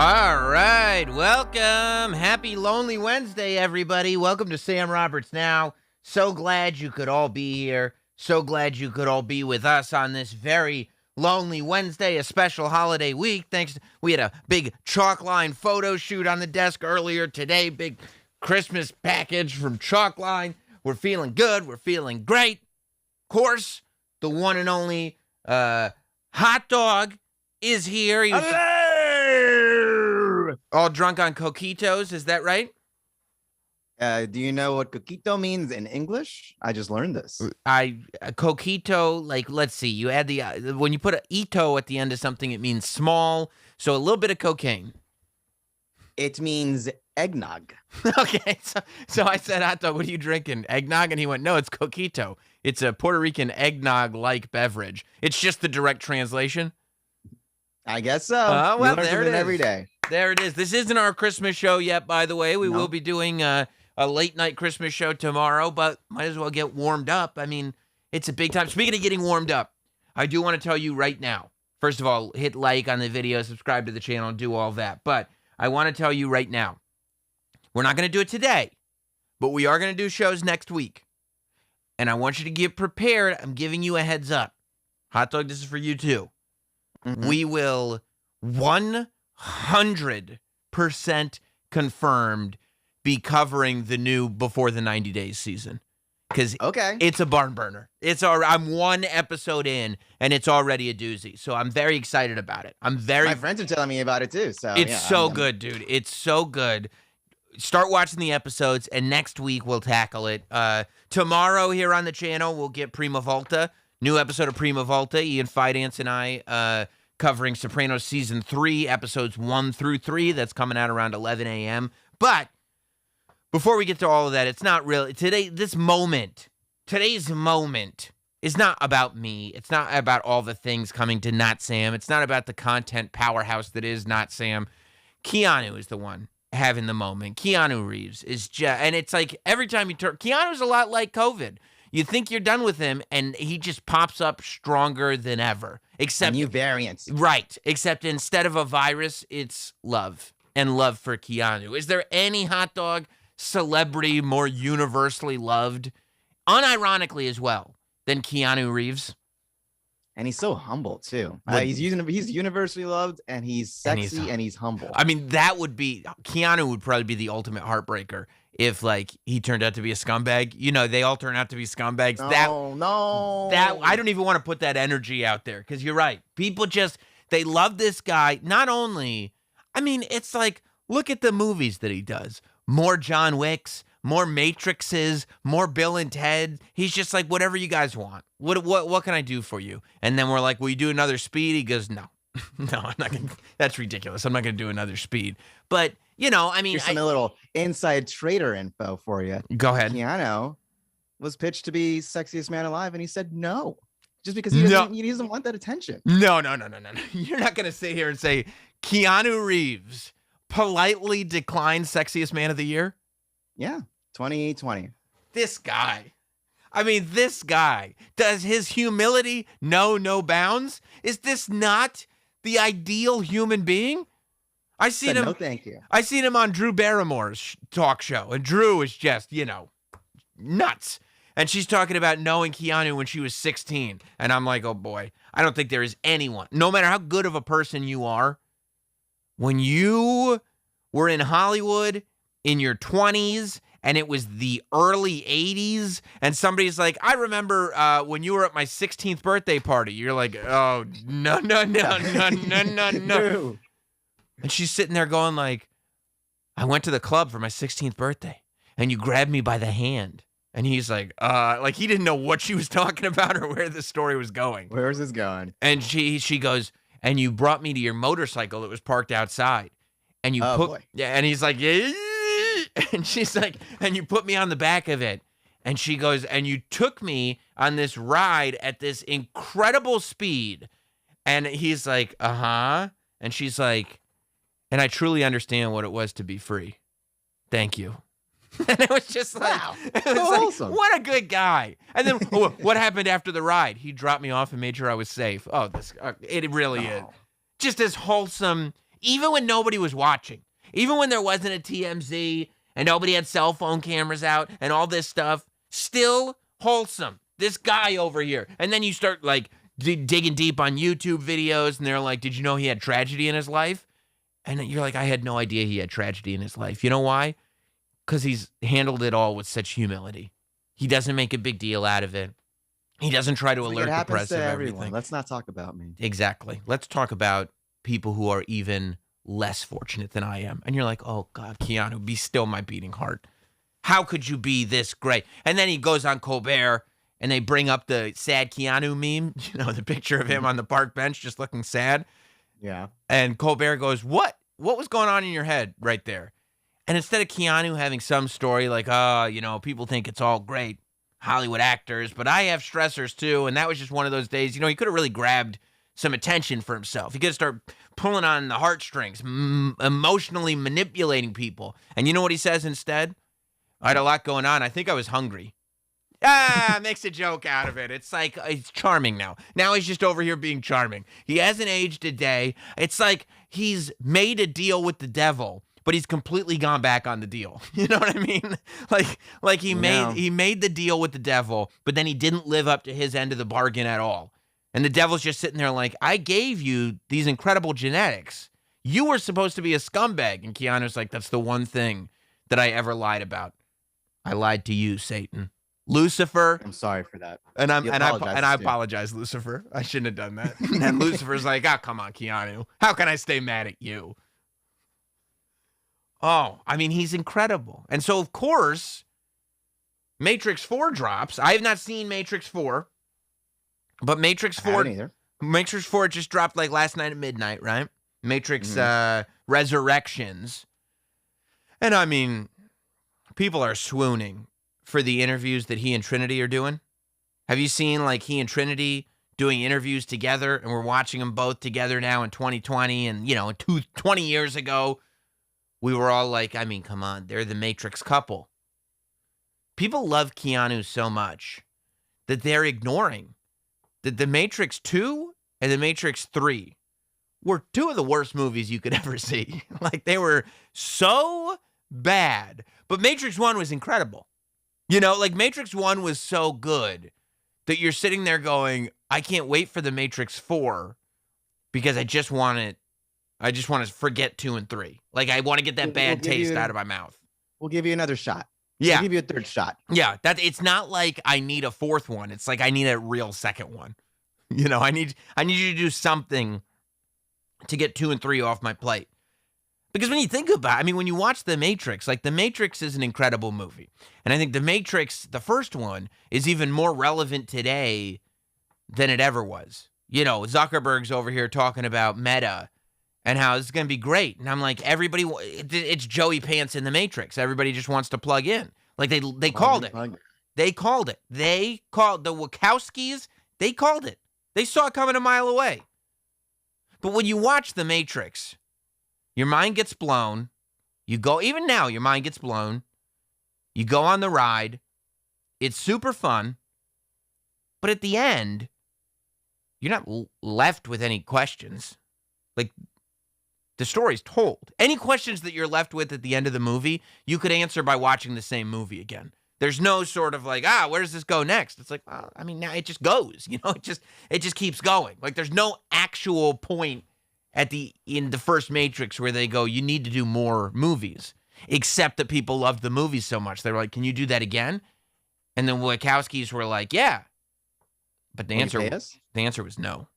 All right, welcome. Happy Lonely Wednesday, everybody. Welcome to Sam Roberts Now. So glad you could all be here. So glad you could all be with us on this very lonely Wednesday, a special holiday week. We had a big chalk line photo shoot on the desk earlier today. Big Christmas package from Chalkline. We're feeling good. We're feeling great. Of course, the one and only Hot Dog is here. He was all drunk on coquitos. Is that right? Do you know what coquito means in English? I just learned this. Coquito, like, let's see. You add the when you put an ito at the end of something, it means small. So a little bit of cocaine. It means eggnog. Okay, so I said, Hot Dog, what are you drinking? Eggnog? And he went, no, it's coquito. It's a Puerto Rican eggnog-like beverage. It's just the direct translation. I guess so. Well, there it is. Every day. There it is. This isn't our Christmas show yet, by the way. We will be doing a late-night Christmas show tomorrow, but might as well get warmed up. I mean, it's a big time. Speaking of getting warmed up, I do want to tell you right now. First of all, hit like on the video, subscribe to the channel, do all that. But I want to tell you right now, we're not going to do it today, but we are going to do shows next week. And I want you to get prepared. I'm giving you a heads up. Hot Dog, this is for you too. Mm-hmm. We will 100% confirmed be covering the new Before the 90 Days season. Because it's a barn burner. I'm one episode in, and it's already a doozy. So I'm very excited about it. My friends are telling me about it too. So it's good, dude. It's so good. Start watching the episodes, and next week we'll tackle it. Tomorrow here on the channel, we'll get Prima Volta. New episode of Prima Volta. Ian Fidance and I covering Sopranos Season 3, episodes 1 through 3. That's coming out around 11 a.m. But before we get to all of that, it's not really... Today's moment is not about me. It's not about all the things coming to Not Sam. It's not about the content powerhouse that is Not Sam. Keanu is the one having the moment. Keanu Reeves is just... And it's like every time you turn... Keanu's a lot like COVID. You think you're done with him, and he just pops up stronger than ever. Except new variants. Right. Except instead of a virus, it's love. And love for Keanu. Is there any Hot Dog celebrity more universally loved, unironically as well, than Keanu Reeves? And he's so humble, too. He's universally loved, and he's sexy, and he's humble. I mean, Keanu would probably be the ultimate heartbreaker if, like, he turned out to be a scumbag. You know, they all turn out to be scumbags. No. I don't even want to put that energy out there, because you're right. People they love this guy. Not only, I mean, it's like, look at the movies that he does. More John Wicks, more Matrixes, more Bill and Ted. He's just like, whatever you guys want. What can I do for you? And then we're like, will you do another Speed? He goes, no. No, I'm not going to. That's ridiculous. I'm not going to do another Speed. But, you know, I mean. Here's a little inside trader info for you. Go ahead. Keanu was pitched to be sexiest man alive, and he said no. Just because he doesn't want that attention. No. You're not going to sit here and say Keanu Reeves politely declined sexiest man of the year? Yeah, 2020. This guy. I mean, this guy. Does his humility know no bounds? Is this not the ideal human being? I seen him. No, thank you. I seen him on Drew Barrymore's talk show, and Drew is just, nuts. And she's talking about knowing Keanu when she was 16. And I'm like, oh boy, I don't think there is anyone, no matter how good of a person you are, when you were in Hollywood in your 20s and it was the early 80s and somebody's like, I remember when you were at my 16th birthday party. You're like, oh, no. And she's sitting there going like, I went to the club for my 16th birthday and you grabbed me by the hand. And he's like he didn't know what she was talking about or where the story was going. Where's this going? And she goes, and you brought me to your motorcycle that was parked outside. And you and he's like, yeah. And she's like, and you put me on the back of it. And she goes, and you took me on this ride at this incredible speed. And he's like, uh-huh. And she's like, and I truly understand what it was to be free. Thank you. And it was just like, wow. It was like, awesome. What a good guy. And then what happened after the ride? He dropped me off and made sure I was safe. Oh, it really is. Just as wholesome, even when nobody was watching, even when there wasn't a TMZ and nobody had cell phone cameras out and all this stuff, still wholesome. This guy over here. And then you start like digging deep on YouTube videos and they're like, did you know he had tragedy in his life? And you're like, I had no idea he had tragedy in his life. You know why? Because he's handled it all with such humility. He doesn't make a big deal out of it. He doesn't try to alert the press of everything. Let's not talk about me. Exactly. Let's talk about people who are even less fortunate than I am. And you're like, oh, God, Keanu, be still my beating heart. How could you be this great? And then he goes on Colbert, and they bring up the sad Keanu meme, the picture of him on the park bench just looking sad. Yeah. And Colbert goes, what? What was going on in your head right there? And instead of Keanu having some story like, people think it's all great, Hollywood actors, but I have stressors too. And that was just one of those days, he could have really grabbed some attention for himself. He could have started pulling on the heartstrings, emotionally manipulating people. And you know what he says instead? I had a lot going on. I think I was hungry. Makes a joke out of it. It's like, he's charming now. Now he's just over here being charming. He hasn't aged a day. It's like he's made a deal with the devil, but he's completely gone back on the deal. You know what I mean? Like he made the deal with the devil, but then he didn't live up to his end of the bargain at all. And the devil's just sitting there like, I gave you these incredible genetics. You were supposed to be a scumbag. And Keanu's like, that's the one thing that I ever lied about. I lied to you, Satan. Lucifer. I'm sorry for that. And I apologize, Lucifer. I shouldn't have done that. And Lucifer's like, oh, come on, Keanu. How can I stay mad at you? Oh, I mean, he's incredible. And so, of course, Matrix 4 drops. I have not seen Matrix 4. But Matrix 4 just dropped like last night at midnight, right? Matrix Resurrections. And I mean, people are swooning for the interviews that he and Trinity are doing. Have you seen like he and Trinity doing interviews together? And we're watching them both together now in 2020. And, 20 years ago, we were all like, I mean, come on, they're the Matrix couple. People love Keanu so much that they're ignoring that The Matrix 2 and The Matrix 3 were two of the worst movies you could ever see. Like, they were so bad. But Matrix 1 was incredible. Matrix 1 was so good that you're sitting there going, I can't wait for The Matrix 4 because I just want to forget 2 and 3. Like, I want to get that bad taste out of my mouth. We'll give you another shot. Yeah. We'll give you a third shot. Yeah, it's not like I need a fourth one. It's like I need a real second one. I need you to do something to get 2 and 3 off my plate. Because when you think about it, when you watch The Matrix, like The Matrix is an incredible movie. And I think The Matrix, the first one, is even more relevant today than it ever was. Zuckerberg's over here talking about Meta and how it's going to be great. And I'm like, it's Joey Pants in The Matrix. Everybody just wants to plug in. Like, they called it. They called it. They called the Wachowskis. They called it. They saw it coming a mile away. But when you watch The Matrix, your mind gets blown. Even now, your mind gets blown. You go on the ride. It's super fun. But at the end, you're not left with any questions. Like, the story's told. Any questions that you're left with at the end of the movie, you could answer by watching the same movie again. There's no sort of like, where does this go next? It's like, well, I mean, now it just goes, it just keeps going. Like there's no actual point in the first Matrix where they go, you need to do more movies, except that people loved the movies so much. They were like, can you do that again? And then Wachowskis were like, yeah. But the answer was no.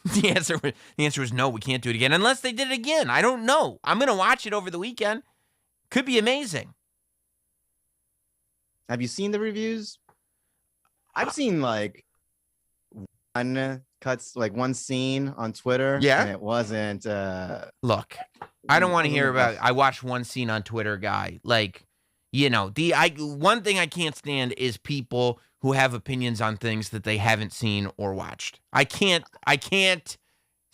The answer was no, we can't do it again unless they did it again. I don't know. I'm going to watch it over the weekend. Could be amazing. Have you seen the reviews? I've seen like one scene on Twitter. Yeah. And it wasn't. Look, I don't want to hear about. I watched one scene on Twitter, guy. Like, one thing I can't stand is people who have opinions on things that they haven't seen or watched. I can't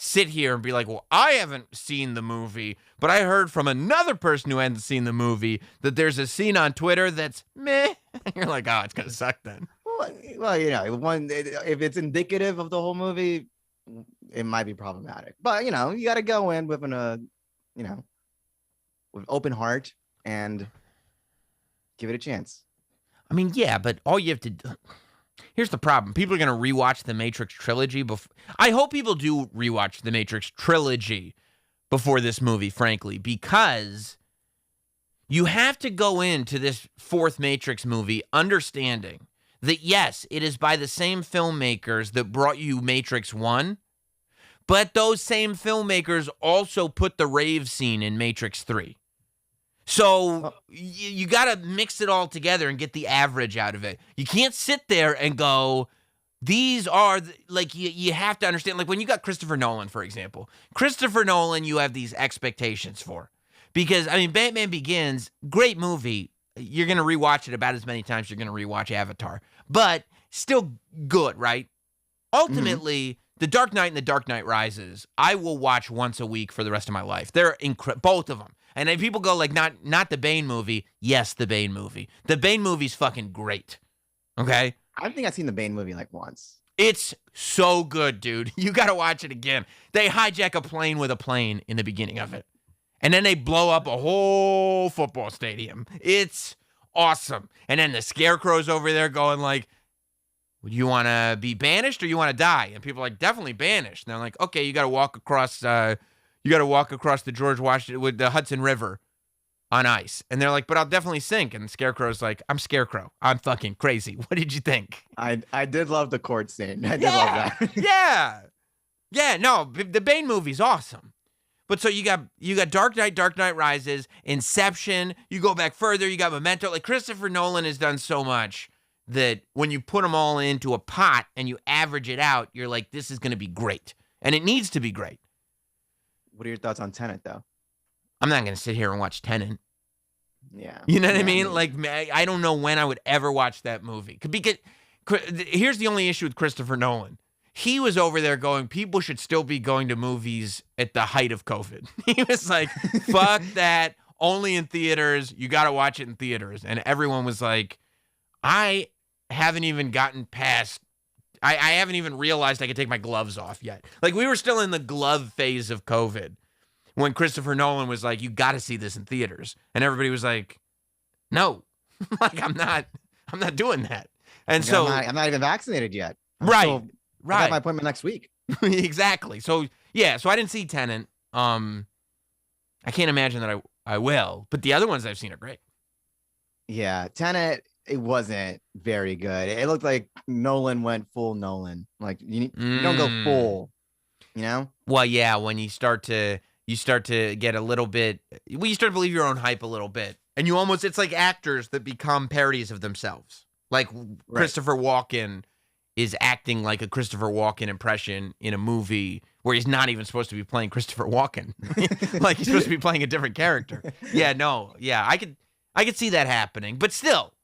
sit here and be like, well, I haven't seen the movie, but I heard from another person who hadn't seen the movie that there's a scene on Twitter that's meh. You're like, oh, it's gonna suck then. Well, if it's indicative of the whole movie, it might be problematic. But you got to go in with with open heart and give it a chance. I mean, yeah, but all you have to do. Here's the problem. People are going to rewatch the Matrix trilogy before. I hope people do rewatch the Matrix trilogy before this movie, frankly, because you have to go into this fourth Matrix movie understanding that, yes, it is by the same filmmakers that brought you Matrix 1, but those same filmmakers also put the rave scene in Matrix 3. So you got to mix it all together and get the average out of it. You can't sit there and go, these are, you have to understand, like when you got Christopher Nolan, for example. Christopher Nolan, you have these expectations for. Because, I mean, Batman Begins, great movie. You're going to rewatch it about as many times as you're going to rewatch Avatar. But still good, right? Ultimately, The Dark Knight and The Dark Knight Rises, I will watch once a week for the rest of my life. They're incredible, both of them. And then people go like, not the Bane movie. Yes, the Bane movie. The Bane movie's fucking great. Okay? I think I've seen the Bane movie like once. It's so good, dude. You got to watch it again. They hijack a plane with a plane in the beginning of it. And then they blow up a whole football stadium. It's awesome. And then the Scarecrow's over there going like, "Do you want to be banished or you want to die?" And people are like, "Definitely banished." And they're like, "Okay, you got to walk across the George Washington with the Hudson River on ice." And they're like, "But I'll definitely sink." And the Scarecrow's like, "I'm Scarecrow. I'm fucking crazy. What did you think?" I did love the court scene. I did love that. Yeah. No, the Bane movie's awesome. But so you got Dark Knight Rises, Inception. You go back further, you got Memento. Like Christopher Nolan has done so much that when you put them all into a pot and you average it out, you're like, this is going to be great. And it needs to be great. What are your thoughts on Tenet, though? I'm not going to sit here and watch Tenet. Yeah. You know what I mean? Like, I don't know when I would ever watch that movie. Because here's the only issue with Christopher Nolan. He was over there going, people should still be going to movies at the height of COVID. He was like, fuck that. Only in theaters. You got to watch it in theaters. And everyone was like, I haven't even gotten past. I haven't even realized I could take my gloves off yet. Like, we were still in the glove phase of COVID when Christopher Nolan was like, you got to see this in theaters. And everybody was like, no, like, I'm not doing that. And so I'm not even vaccinated yet. Right. I got my appointment next week. Exactly. So, yeah. So I didn't see Tenet. I can't imagine that I will. But the other ones I've seen are great. Yeah. Tenet, it wasn't very good. It looked like Nolan went full Nolan. Like, you don't go full, you know? Well, yeah. When you start to get a little bit, well, you start to believe your own hype a little bit. And it's like actors that become parodies of themselves. Like Christopher Walken is acting like a Christopher Walken impression in a movie where he's not even supposed to be playing Christopher Walken. Like he's supposed to be playing a different character. Yeah, no. Yeah, I could see that happening. But still,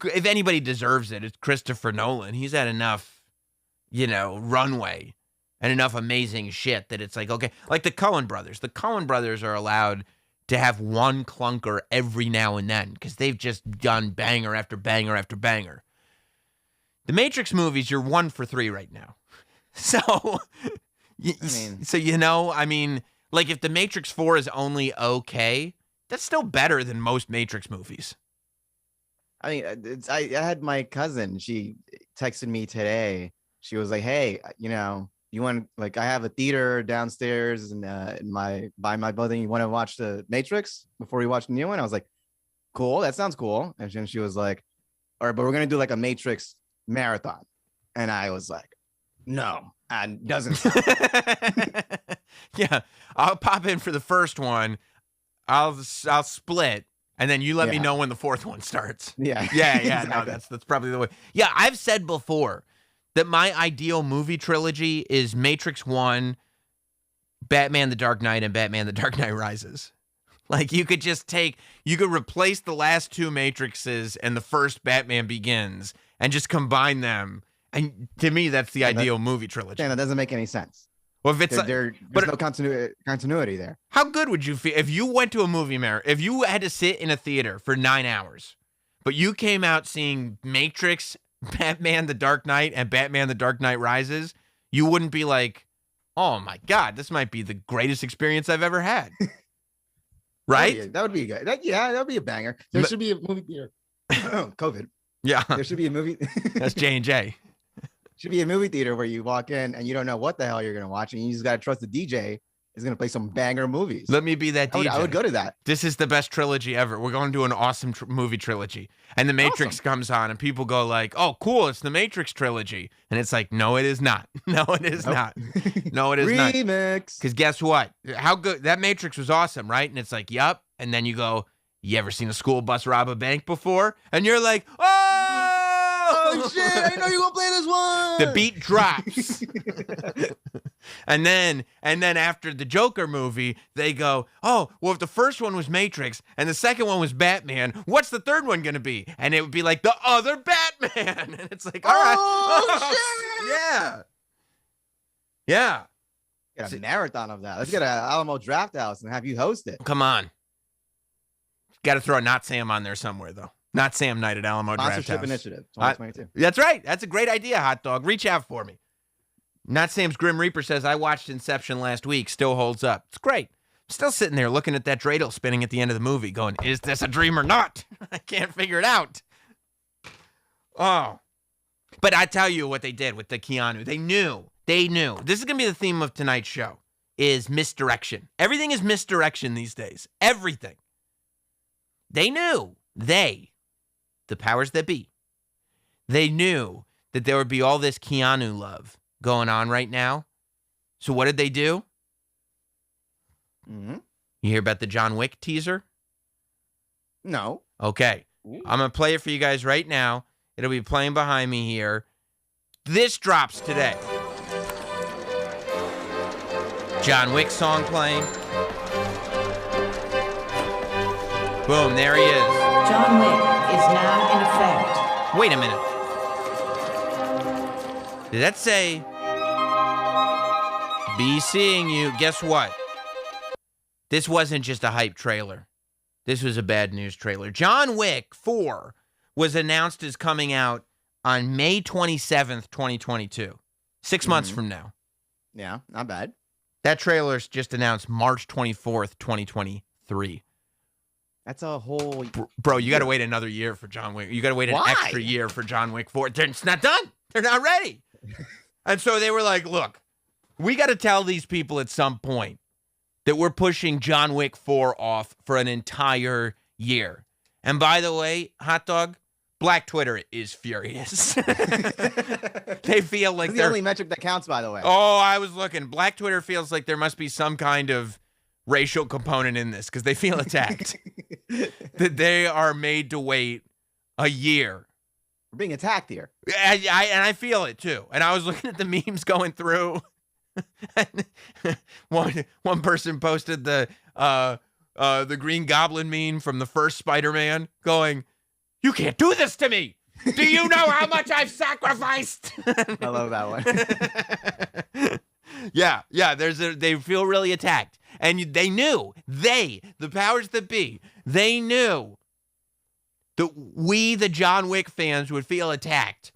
if anybody deserves it, it's Christopher Nolan. He's had enough, runway and enough amazing shit that it's like, okay, like the Coen brothers. The Coen brothers are allowed to have one clunker every now and then because they've just done banger after banger after banger. The Matrix movies, you're 1 for 3 right now. So, like if the Matrix 4 is only okay, that's still better than most Matrix movies. I mean, I had my cousin. She texted me today. She was like, "Hey, you want like I have a theater downstairs in my building. You want to watch the Matrix before we watch the new one?" I was like, "Cool, that sounds cool." And then she was like, "All right, but we're gonna do like a Matrix marathon." And I was like, "No, and doesn't." Yeah, I'll pop in for the first one. I'll split. And then you let me know when the fourth one starts. Yeah. Yeah. Exactly. No, that's probably the way. Yeah, I've said before that my ideal movie trilogy is Matrix 1, Batman the Dark Knight, and Batman the Dark Knight Rises. Like you could replace the last two Matrixes and the first Batman Begins and just combine them. And to me, that's the ideal movie trilogy. That doesn't make any sense. Well, if it's there's no continuity there. How good would you feel if you went to a movie marathon, if you had to sit in a theater for 9 hours, but you came out seeing Matrix, Batman the Dark Knight, and Batman the Dark Knight Rises, you wouldn't be like, oh my God, this might be the greatest experience I've ever had. Right? Oh, yeah, that would be good. That would be a banger. There should be a movie theater. COVID. Yeah. There should be a movie. That's J&J. Should be a movie theater where you walk in and you don't know what the hell you're going to watch. And you just got to trust the DJ is going to play some banger movies. Let me be that DJ. I would go to that. This is the best trilogy ever. We're going to do an awesome movie trilogy. And the Matrix comes on and people go like, oh, cool. It's the Matrix trilogy. And it's like, no, it is not. No, it is not. No, it is not. Remix. Because guess what? How good that Matrix was awesome, right? And it's like, yup. And then you go, you ever seen a school bus rob a bank before? And you're like, oh shit, I know you're gonna play this one. The beat drops. and then after the Joker movie, they go, oh, well, if the first one was Matrix and the second one was Batman, what's the third one gonna be? And it would be like the other Batman. And it's like, all right. Oh shit. Yeah. Yeah. Get a marathon of that. Let's get an Alamo Draft House and have you host it. Come on. Got to throw a Not Sam on there somewhere, though. Not Sam Night at Alamo Draft House. Sponsorship Initiative 2022. That's right. That's a great idea, Hot Dog. Reach out for me. Not Sam's Grim Reaper says, I watched Inception last week. Still holds up. It's great. Still sitting there looking at that dreidel spinning at the end of the movie going, is this a dream or not? I can't figure it out. Oh. But I tell you what they did with the Keanu. They knew. This is going to be the theme of tonight's show, is misdirection. Everything is misdirection these days. Everything. They knew. The powers that be. They knew that there would be all this Keanu love going on right now. So what did they do? Mm-hmm. You hear about the John Wick teaser? No. Okay. Ooh. I'm going to play it for you guys right now. It'll be playing behind me here. This drops today. John Wick song playing. Boom, there he is. John Wick is now in effect. Wait a minute. Did that say, be seeing you? Guess what? This wasn't just a hype trailer. This was a bad news trailer. John Wick 4 was announced as coming out on May 27th, 2022. 6 months from now. Yeah, not bad. That trailer's just announced March 24th, 2023. That's a whole... Bro, you got to wait another year for John Wick. You got to wait an Why? extra year for John Wick 4. It's not done. They're not ready. And so they were like, look, we got to tell these people at some point that we're pushing John Wick 4 off for an entire year. And by the way, Hot Dog, Black Twitter is furious. They feel like That's they're... the only metric that counts, by the way. Oh, I was looking. Black Twitter feels like there must be some kind of racial component in this because they feel attacked. That they are made to wait a year. We're being attacked here. And I feel it too. And I was looking at the memes going through. And one person posted the Green Goblin meme from the first Spider-Man going, "You can't do this to me. Do you know how much I've sacrificed?" I love that one. Yeah. They feel really attacked. And they knew, the powers that be, they knew that we, the John Wick fans, would feel attacked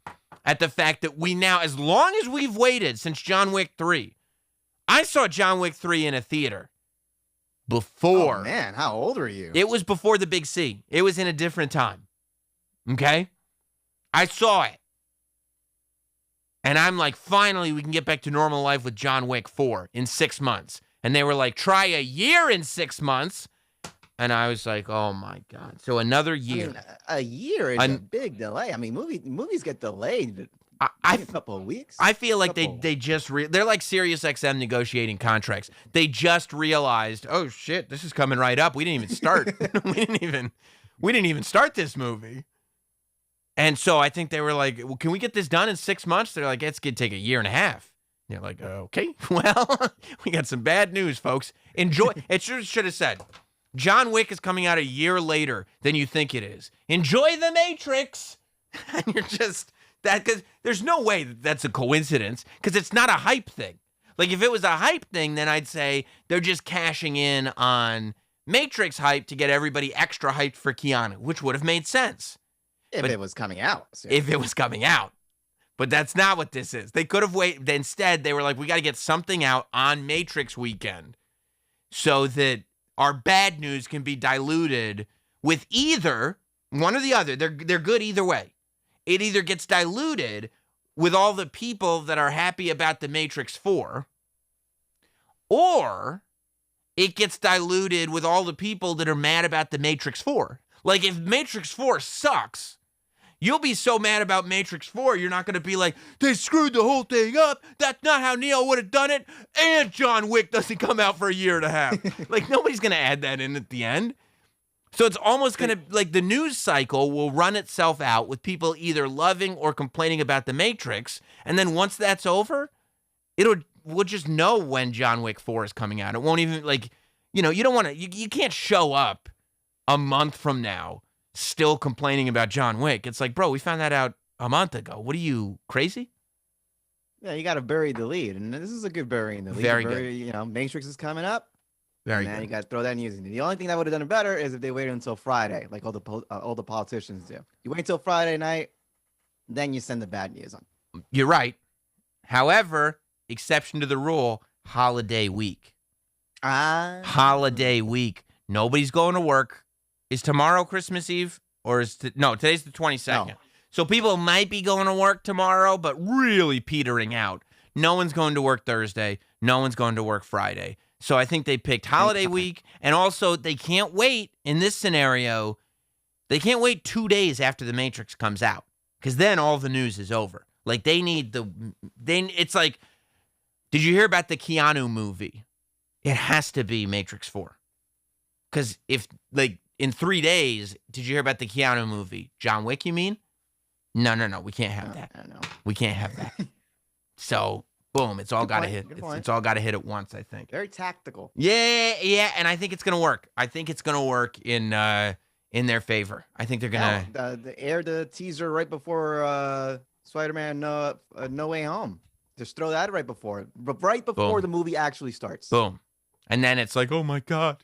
at the fact that we now, as long as we've waited since John Wick 3, I saw John Wick 3 in a theater before. Oh, man, how old are you? It was before the Big C. It was in a different time. Okay? I saw it. And I'm like, finally, we can get back to normal life with John Wick 4 in 6 months. And they were like, try a year in 6 months. And I was like, oh, my God. So another year. I mean, a year is a big delay. I mean, movies get delayed a couple of weeks. I feel like they just they're like SiriusXM negotiating contracts. They just realized, oh shit, this is coming right up. We didn't even start. we didn't even start this movie. And so I think they were like, well, can we get this done in 6 months? They're like, it's gonna take a year and a half. And you're like, okay, well, we got some bad news, folks. Enjoy. It should have said, John Wick is coming out a year later than you think it is. Enjoy the Matrix. And you're just because there's no way that's a coincidence, because it's not a hype thing. Like, if it was a hype thing, then I'd say they're just cashing in on Matrix hype to get everybody extra hyped for Keanu, which would have made sense. If it was coming out. If it was coming out. But that's not what this is. They could have waited. Instead, they were like, we got to get something out on Matrix weekend so that our bad news can be diluted with either one or the other. They're good either way. It either gets diluted with all the people that are happy about the Matrix 4, or it gets diluted with all the people that are mad about the Matrix 4. Like, if Matrix 4 sucks, you'll be so mad about Matrix 4, you're not going to be like, they screwed the whole thing up. That's not how Neo would have done it. And John Wick doesn't come out for a year and a half. Like, nobody's going to add that in at the end. So it's almost going to, like, the news cycle will run itself out with people either loving or complaining about the Matrix. And then once that's over, we'll just know when John Wick 4 is coming out. It won't even, like, you don't want to, you can't show up a month from now still complaining about John Wick. It's like, bro, we found that out a month ago. What are you, crazy? Yeah, you got to bury the lead. And this is a good burying the lead. Very good. Matrix is coming up. Very good. Good. You got to throw that news in. The only thing that would have done it better is if they waited until Friday, like all the politicians do. You wait until Friday night, then you send the bad news on. You're right. However, exception to the rule, holiday week. Holiday week. Nobody's going to work. Is tomorrow Christmas Eve? Or today's the 22nd. No. So people might be going to work tomorrow, but really petering out. No one's going to work Thursday. No one's going to work Friday. So I think they picked holiday week, and also they can't wait in this scenario. They can't wait 2 days after The Matrix comes out, because then all the news is over. Like, it's like, did you hear about the Keanu movie? It has to be Matrix 4. Because if, like, in 3 days, did you hear about the Keanu movie? John Wick, you mean? No, we can't have that. No. We can't have that. So, boom, it's all got to hit. It's all got to hit at once, I think. Very tactical. Yeah, and I think it's going to work. I think it's going to work in their favor. I think they're going to they aired the teaser right before Spider-Man No Way Home. Just throw that right before Boom. The movie actually starts. Boom. And then it's like, oh my God,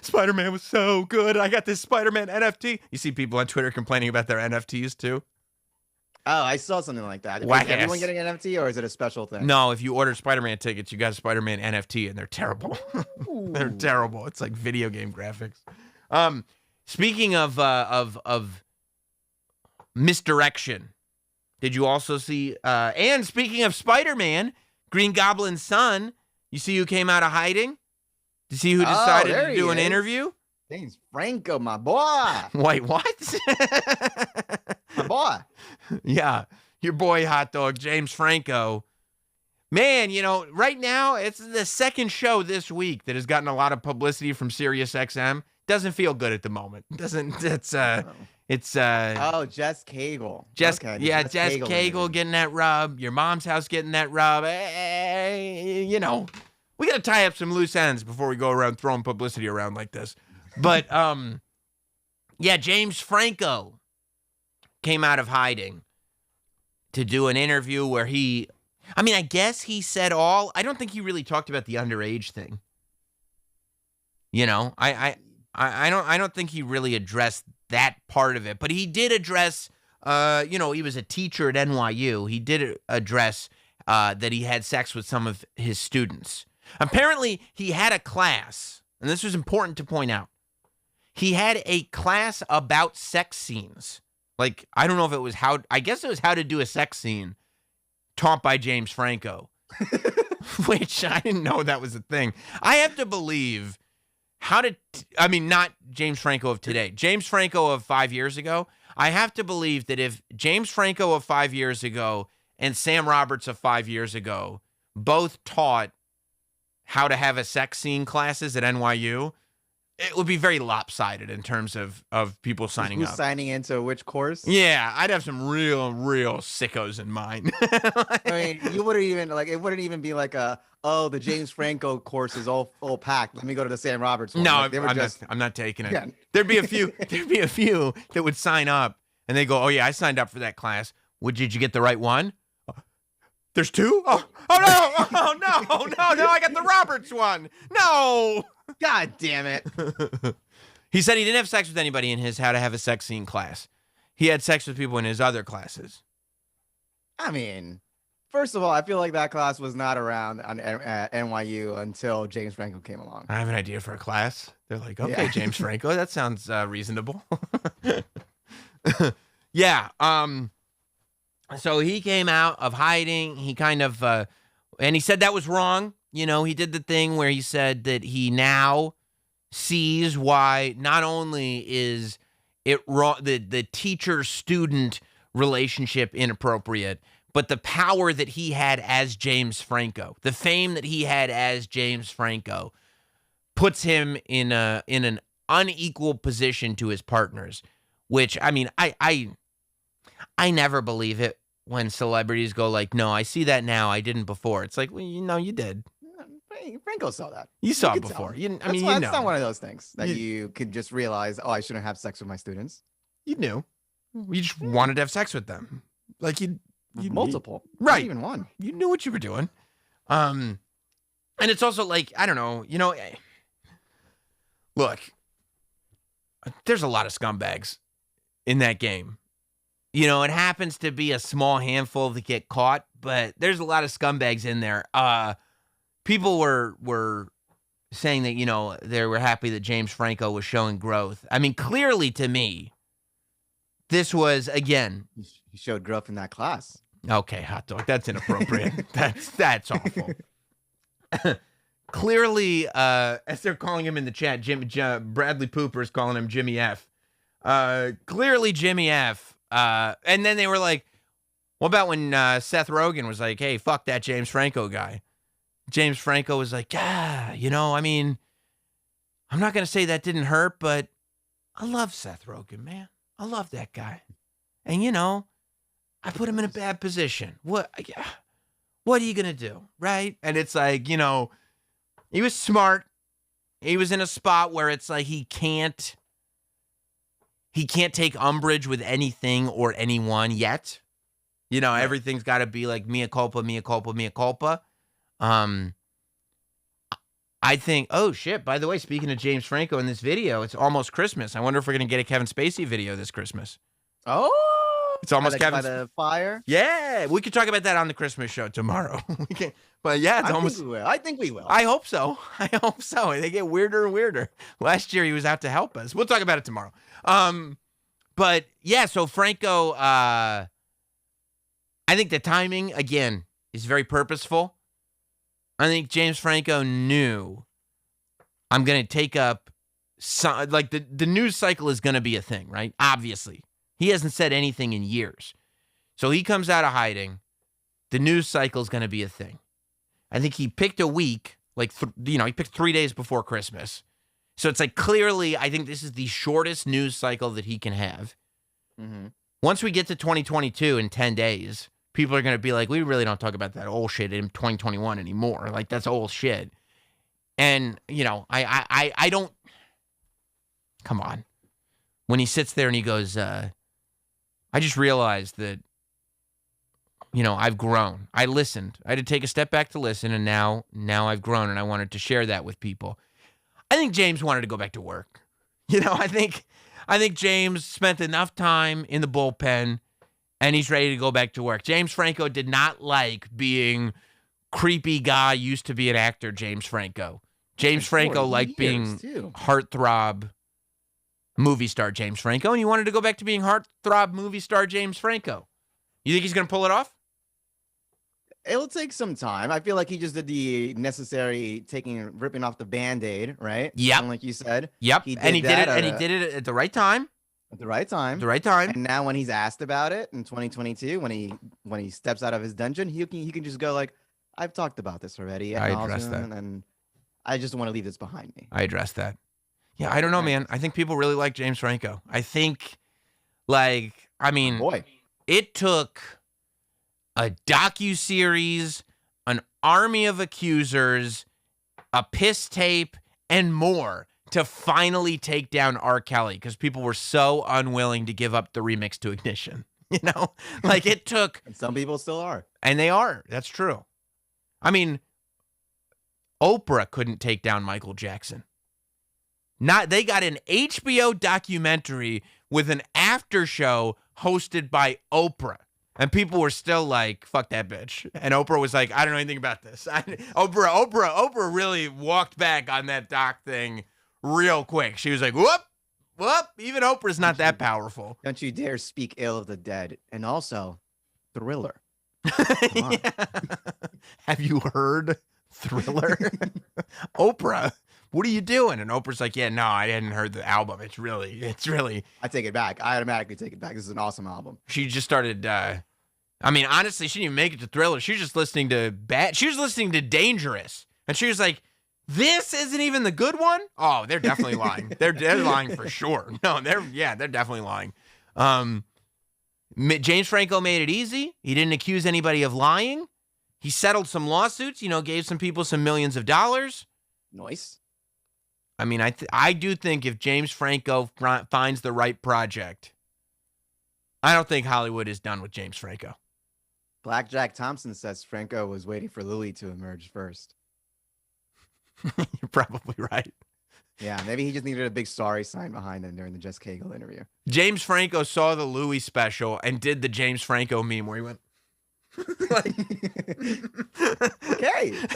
Spider-Man was so good. I got this Spider-Man NFT. You see people on Twitter complaining about their NFTs too? Oh, I saw something like that. Is everyone getting an NFT, or is it a special thing? No, if you order Spider-Man tickets, you got a Spider-Man NFT, and they're terrible. They're terrible. It's like video game graphics. Speaking of misdirection, did you also see? And speaking of Spider-Man, Green Goblin's son, you see who came out of hiding? Did you see who decided to do an interview? Name's Franco, my boy. Wait, what? My boy. Yeah, your boy hot dog, James Franco. Man, right now, it's the second show this week that has gotten a lot of publicity from SiriusXM. Doesn't feel good at the moment. Jess Cagle. Jess Cagle getting that rub. Your mom's house getting that rub. We got to tie up some loose ends before we go around throwing publicity around like this. But, James Franco came out of hiding to do an interview where I guess he said I don't think he really talked about the underage thing. I don't think he really addressed that part of it, but he did address, he was a teacher at NYU. He did address that he had sex with some of his students. Apparently, he had a class, and this was important to point out. He had a class about sex scenes Like, I don't know if it was I guess it was how to do a sex scene taught by James Franco, which I didn't know that was a thing. I have to believe not James Franco of today, James Franco of 5 years ago. I have to believe that if James Franco of 5 years ago and Sam Roberts of 5 years ago both taught how to have a sex scene classes at NYU, it would be very lopsided in terms of people signing up. Who's signing into which course? Yeah, I'd have some real sickos in mind. I mean, you wouldn't even it wouldn't even be like the James Franco course is all full packed. Let me go to the Sam Roberts one. No, Like, I'm not taking it. Yeah. There'd be a few that would sign up and they go, "Oh yeah, I signed up for that class. Did you get the right one?" There's two? Oh no! Oh no! I got the Roberts one. No! God damn it. He said he didn't have sex with anybody in his how to have a sex scene class. He had sex with people in his other classes. I mean, first of all, I feel like that class was not around at NYU until James Franco came along. I have an idea for a class. They're like, okay, yeah. James Franco, that sounds reasonable. Yeah. So he came out of hiding. He kind of, and he said that was wrong. You know, he did the thing where he said that he now sees why not only is it wrong, the teacher-student relationship inappropriate, but the power that he had as James Franco, the fame that he had as James Franco, puts him in an unequal position to his partners. Which, I mean, I never believe it when celebrities go like, "No, I see that now. I didn't before." It's like, well, you did. Franco saw that. You saw it before. That's not one of those things that you could just realize, I shouldn't have sex with my students. You knew. You just wanted to have sex with them. Like you multiple. Right. Not even one. You knew what you were doing. And it's also like, I don't know, look, there's a lot of scumbags in that game. It happens to be a small handful that get caught, but there's a lot of scumbags in there. People were saying that, they were happy that James Franco was showing growth. I mean, clearly to me, this was, again. He showed growth in that class. Okay, hot dog. That's inappropriate. That's awful. Clearly, as they're calling him in the chat, Bradley Pooper is calling him Jimmy F. Clearly Jimmy F. And then they were like, what about when Seth Rogen was like, hey, fuck that James Franco guy? James Franco was like, yeah, I mean, I'm not going to say that didn't hurt, but I love Seth Rogen, man. I love that guy. And, I put him in a bad position. What are you going to do? Right? And it's like, he was smart. He was in a spot where it's like he can't take umbrage with anything or anyone yet. Everything's got to be like mea culpa, mea culpa, mea culpa. I think, oh shit, by the way, speaking of James Franco in this video, it's almost Christmas. I wonder if we're going to get a Kevin Spacey video this Christmas. Oh, it's almost Kevin. By the fire? Yeah, we could talk about that on the Christmas show tomorrow. But yeah, it's almost. I think we will. I hope so. They get weirder and weirder. Last year he was out to help us. We'll talk about it tomorrow. But yeah, so Franco, I think the timing again is very purposeful. I think James Franco knew I'm going to take up some, like the news cycle is going to be a thing, right? Obviously. He hasn't said anything in years. So he comes out of hiding. The news cycle is going to be a thing. I think he picked a week, he picked 3 days before Christmas. So it's like clearly, I think this is the shortest news cycle that he can have. Mm-hmm. Once we get to 2022 in 10 days, people are going to be like, we really don't talk about that old shit in 2021 anymore. Like, that's old shit. And, I don't, come on. When he sits there and he goes, I just realized that, I've grown. I listened. I had to take a step back to listen, and now I've grown, and I wanted to share that with people. I think James wanted to go back to work. I think James spent enough time in the bullpen, and he's ready to go back to work. James Franco did not like being creepy guy, used to be an actor, James Franco. James Franco liked being heartthrob movie star James Franco, and he wanted to go back to being heartthrob movie star James Franco. You think he's going to pull it off? It'll take some time. I feel like he just did the necessary ripping off the Band-Aid, right? Yep. Like you said. Yep. He He did it at the right time. At the right time. The right time. And now when he's asked about it in 2022, when he steps out of his dungeon, he can just go like, I've talked about this already. I addressed that. And I just want to leave this behind me. I addressed that. Yeah, I don't know, man. I think people really like James Franco. I think, it took a docuseries, an army of accusers, a piss tape, and more to finally take down R. Kelly because people were so unwilling to give up the remix to Ignition. You know, it took. And some people still are. And they are. That's true. I mean, Oprah couldn't take down Michael Jackson. They got an HBO documentary with an after show hosted by Oprah. And people were still like, fuck that bitch. And Oprah was like, I don't know anything about this. Oprah really walked back on that doc thing real quick. She was like, whoop, even Oprah's not that powerful. Don't you dare speak ill of the dead. And also, Thriller. Yeah. Have you heard Thriller? Oprah, what are you doing? And Oprah's like, yeah, no, I hadn't heard the album. It's really. I take it back. I automatically take it back. This is an awesome album. She just started. Honestly, she didn't even make it to Thriller. She was just listening to She was listening to Dangerous, and she was like, "This isn't even the good one." Oh, they're definitely lying. They're lying for sure. No, they're definitely lying. James Franco made it easy. He didn't accuse anybody of lying. He settled some lawsuits. Gave some people some millions of dollars. Nice. I mean, I do think if James Franco finds the right project, I don't think Hollywood is done with James Franco. Blackjack Thompson says Franco was waiting for Louis to emerge first. You're probably right. Yeah, maybe he just needed a big sorry sign behind him during the Jess Cagle interview. James Franco saw the Louis special and did the James Franco meme where he went, okay.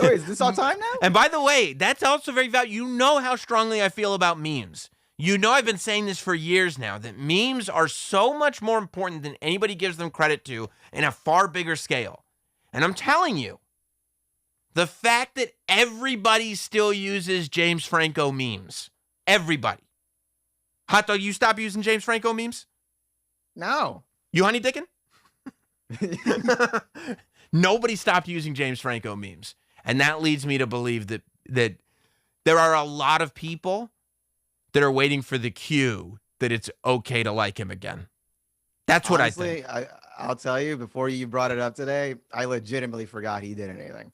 Oh, is this all time now? And by the way, that's also very valuable. You know how strongly I feel about memes. I've been saying this for years now, that memes are so much more important than anybody gives them credit to in a far bigger scale. And I'm telling you, the fact that everybody still uses James Franco memes. Everybody. Hot Dog, you stop using James Franco memes? No. You honey dickin'? Nobody stopped using James Franco memes. And that leads me to believe that there are a lot of people that are waiting for the cue that it's okay to like him again. That's what Honestly, I think. I'll tell you, before you brought it up today, I legitimately forgot he did anything.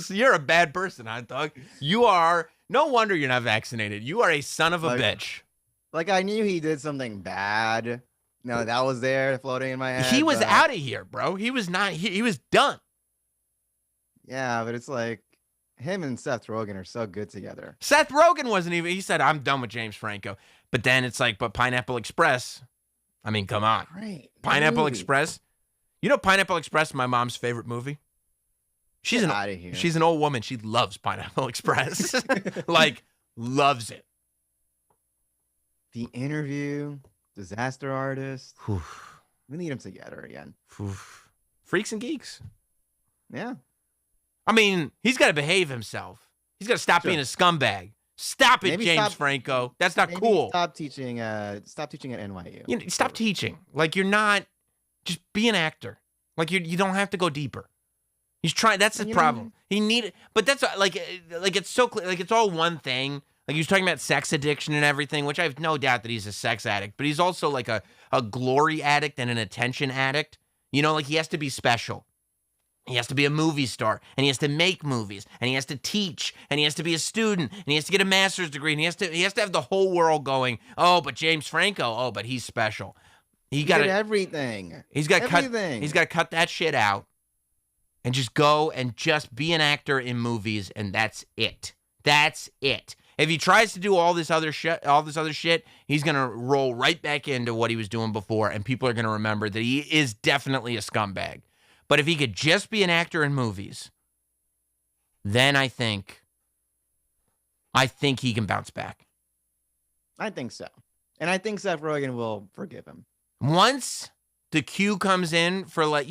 You're a bad person, Hot Dog. You are. No wonder you're not vaccinated. You are a son of a bitch. I knew he did something bad. No, that was there floating in my head. He was out of here, bro. He was not. He was done. Yeah, but it's like him and Seth Rogen are so good together. Seth Rogen wasn't even. He said, "I'm done with James Franco." But then it's like, but Pineapple Express. I mean, come on. Great. Pineapple Express. Pineapple Express is my mom's favorite movie. She's out of here. She's an old woman. She loves Pineapple Express. Loves it. The Interview, Disaster Artist. We need them together again. Freaks and Geeks. Yeah. I mean, he's got to behave himself. He's got to stop being a scumbag. Stop it, James Franco. That's not cool. Stop teaching at NYU. Stop teaching. You're not. Just be an actor. You don't have to go deeper. He's trying. That's the problem. He needed. But that's it's so clear. It's all one thing. He was talking about sex addiction and everything, which I have no doubt that he's a sex addict. But he's also a glory addict and an attention addict. He has to be special. He has to be a movie star, and he has to make movies, and he has to teach, and he has to be a student, and he has to get a master's degree, and he has to have the whole world going, oh, but James Franco, oh, but he's special. He got everything. He's got to cut that shit out, and just go and just be an actor in movies, and that's it. That's it. If he tries to do all this other shit, he's gonna roll right back into what he was doing before, and people are gonna remember that he is definitely a scumbag. But if he could just be an actor in movies, then I think he can bounce back. I think so. And I think Seth Rogen will forgive him. Once the cue comes in for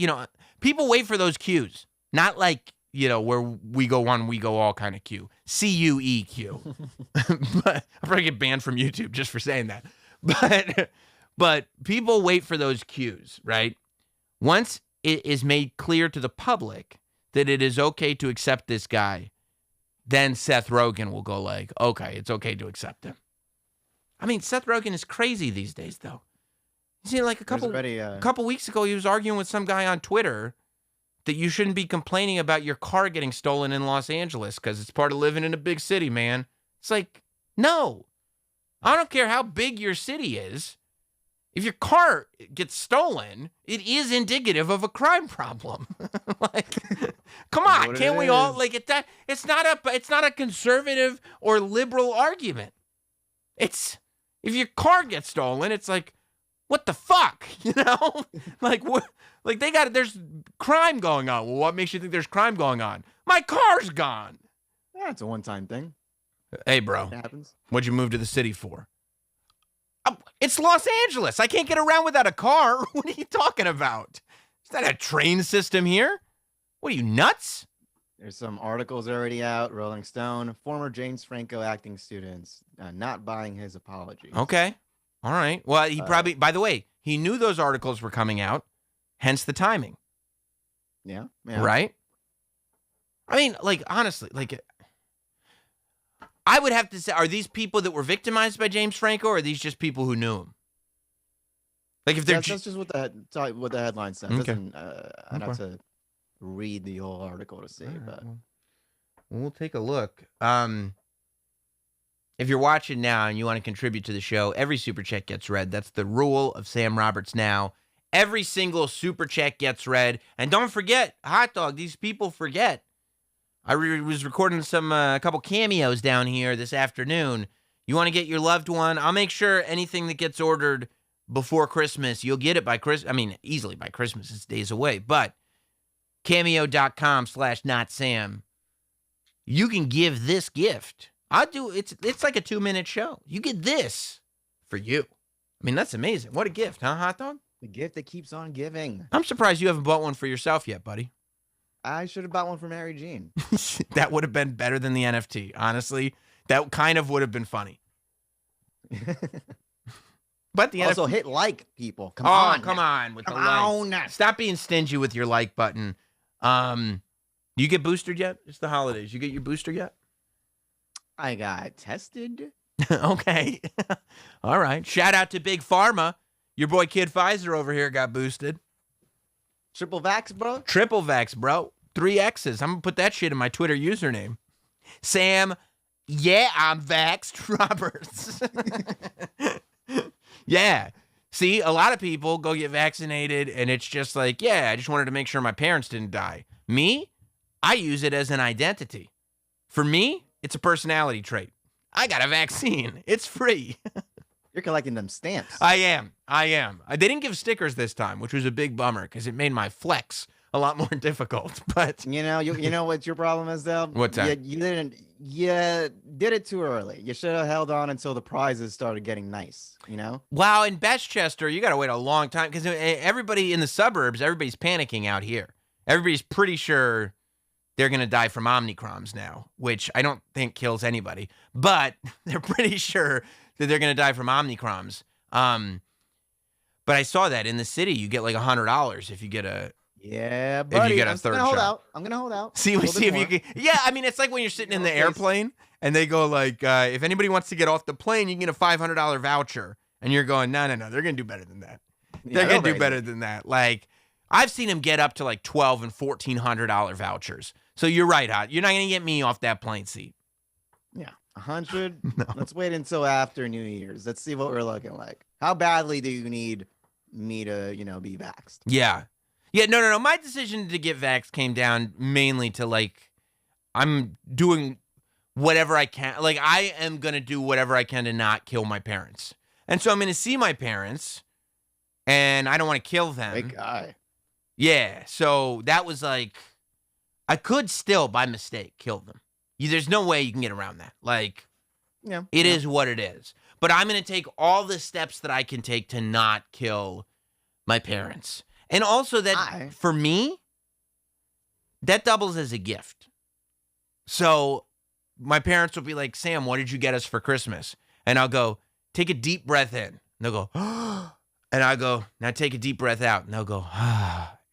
people wait for those cues. Not like, where we go one, we go all kind of cue. CUEQ. But I'm probably get banned from YouTube just for saying that. But people wait for those cues, right? Once it is made clear to the public that it is okay to accept this guy, then Seth Rogen will go like, okay, it's okay to accept him. I mean, Seth Rogen is crazy these days, though. You see, like a couple weeks ago, he was arguing with some guy on Twitter that you shouldn't be complaining about your car getting stolen in Los Angeles because it's part of living in a big city, man. It's like, no. I don't care how big your city is. If your car gets stolen, it is indicative of a crime problem. Come on, can't we all it's not a conservative or liberal argument. It's if your car gets stolen, it's like, what the fuck, there's crime going on. Well, what makes you think there's crime going on? My car's gone. Yeah, it's a one-time thing. Hey, bro, it happens. What'd you move to the city for? It's Los Angeles. I can't get around without a car. What are you talking about? Is that a train system here? What are you, nuts? There's some articles already out. Rolling Stone, former James Franco acting students not buying his apology. Okay. All right. Well, he probably, by the way, he knew those articles were coming out, hence the timing. Yeah. Right? I mean, honestly, I would have to say, are these people that were victimized by James Franco, or are these just people who knew him? If they're that's just what the headline says. Okay. I'd have to read the whole article to see, but we'll take a look. If you're watching now and you want to contribute to the show, every super chat gets read. That's the rule of Sam Roberts Now. Every single super chat gets read, and don't forget, hot dog. These people forget. I was recording a couple cameos down here this afternoon. You want to get your loved one? I'll make sure anything that gets ordered before Christmas, you'll get it by Christmas. I mean, easily by Christmas. It's days away. But cameo.com/notsam. You can give this gift. It's like a 2-minute show. You get this for you. I mean, that's amazing. What a gift, huh, hot dog? The gift that keeps on giving. I'm surprised you haven't bought one for yourself yet, buddy. I should have bought one for Mary Jean. That would have been better than the NFT. Honestly, that kind of would have been funny. But the also NFT... hit like, people. Come on with the like. Stop being stingy with your like button. You get boosted yet? It's the holidays. You get your booster yet? I got tested. Okay. All right. Shout out to Big Pharma. Your boy Kid Pfizer over here got boosted. Triple vax, bro? Triple vax, bro. 3 X's. I'm going to put that shit in my Twitter username. Sam, yeah, I'm vaxxed, Roberts. Yeah. See, a lot of people go get vaccinated, and it's just like, yeah, I just wanted to make sure my parents didn't die. Me, I use it as an identity. For me, it's a personality trait. I got a vaccine. It's free. You're collecting them stamps. I am. They didn't give stickers this time, which was a big bummer because it made my flex a lot more difficult. But you know what your problem is, though? What's that? You did it too early. You should have held on until the prizes started getting nice. Wow, in Bestchester, you got to wait a long time because everybody in the suburbs, everybody's panicking out here. Everybody's pretty sure they're going to die from Omicrons now, which I don't think kills anybody. But they're pretty sure that they're going to die from Omicrons. But I saw that in the city, you get like $100 if you get a buddy. If you get a third shot. I'm gonna hold out. See if you can. Yeah, I mean, it's like when you're sitting in the airplane and they go like, if anybody wants to get off the plane, you can get a $500 voucher, and you're going, no, they're gonna do better than that. They're gonna do better than that. Like, I've seen them get up to like $1,200 and $1,400 vouchers. So you're right, Hot. You're not gonna get me off that plane seat. Yeah. 100. No. Let's wait until after New Year's. Let's see what we're looking like. How badly do you need me to, be vaxxed? Yeah. No. My decision to get vaxxed came down mainly to like, I'm doing whatever I can. Like, I am going to do whatever I can to not kill my parents. And so I'm going to see my parents, and I don't want to kill them. Great guy. Yeah. So that was like, I could still, by mistake, kill them. There's no way you can get around that. Like, it is what it is. but I'm going to take all the steps that I can take to not kill my parents. And also that for me, that doubles as a gift. So my parents will be like, Sam, what did you get us for Christmas? And I'll go, take a deep breath in. And they'll go, and I go, now take a deep breath out. And they'll go,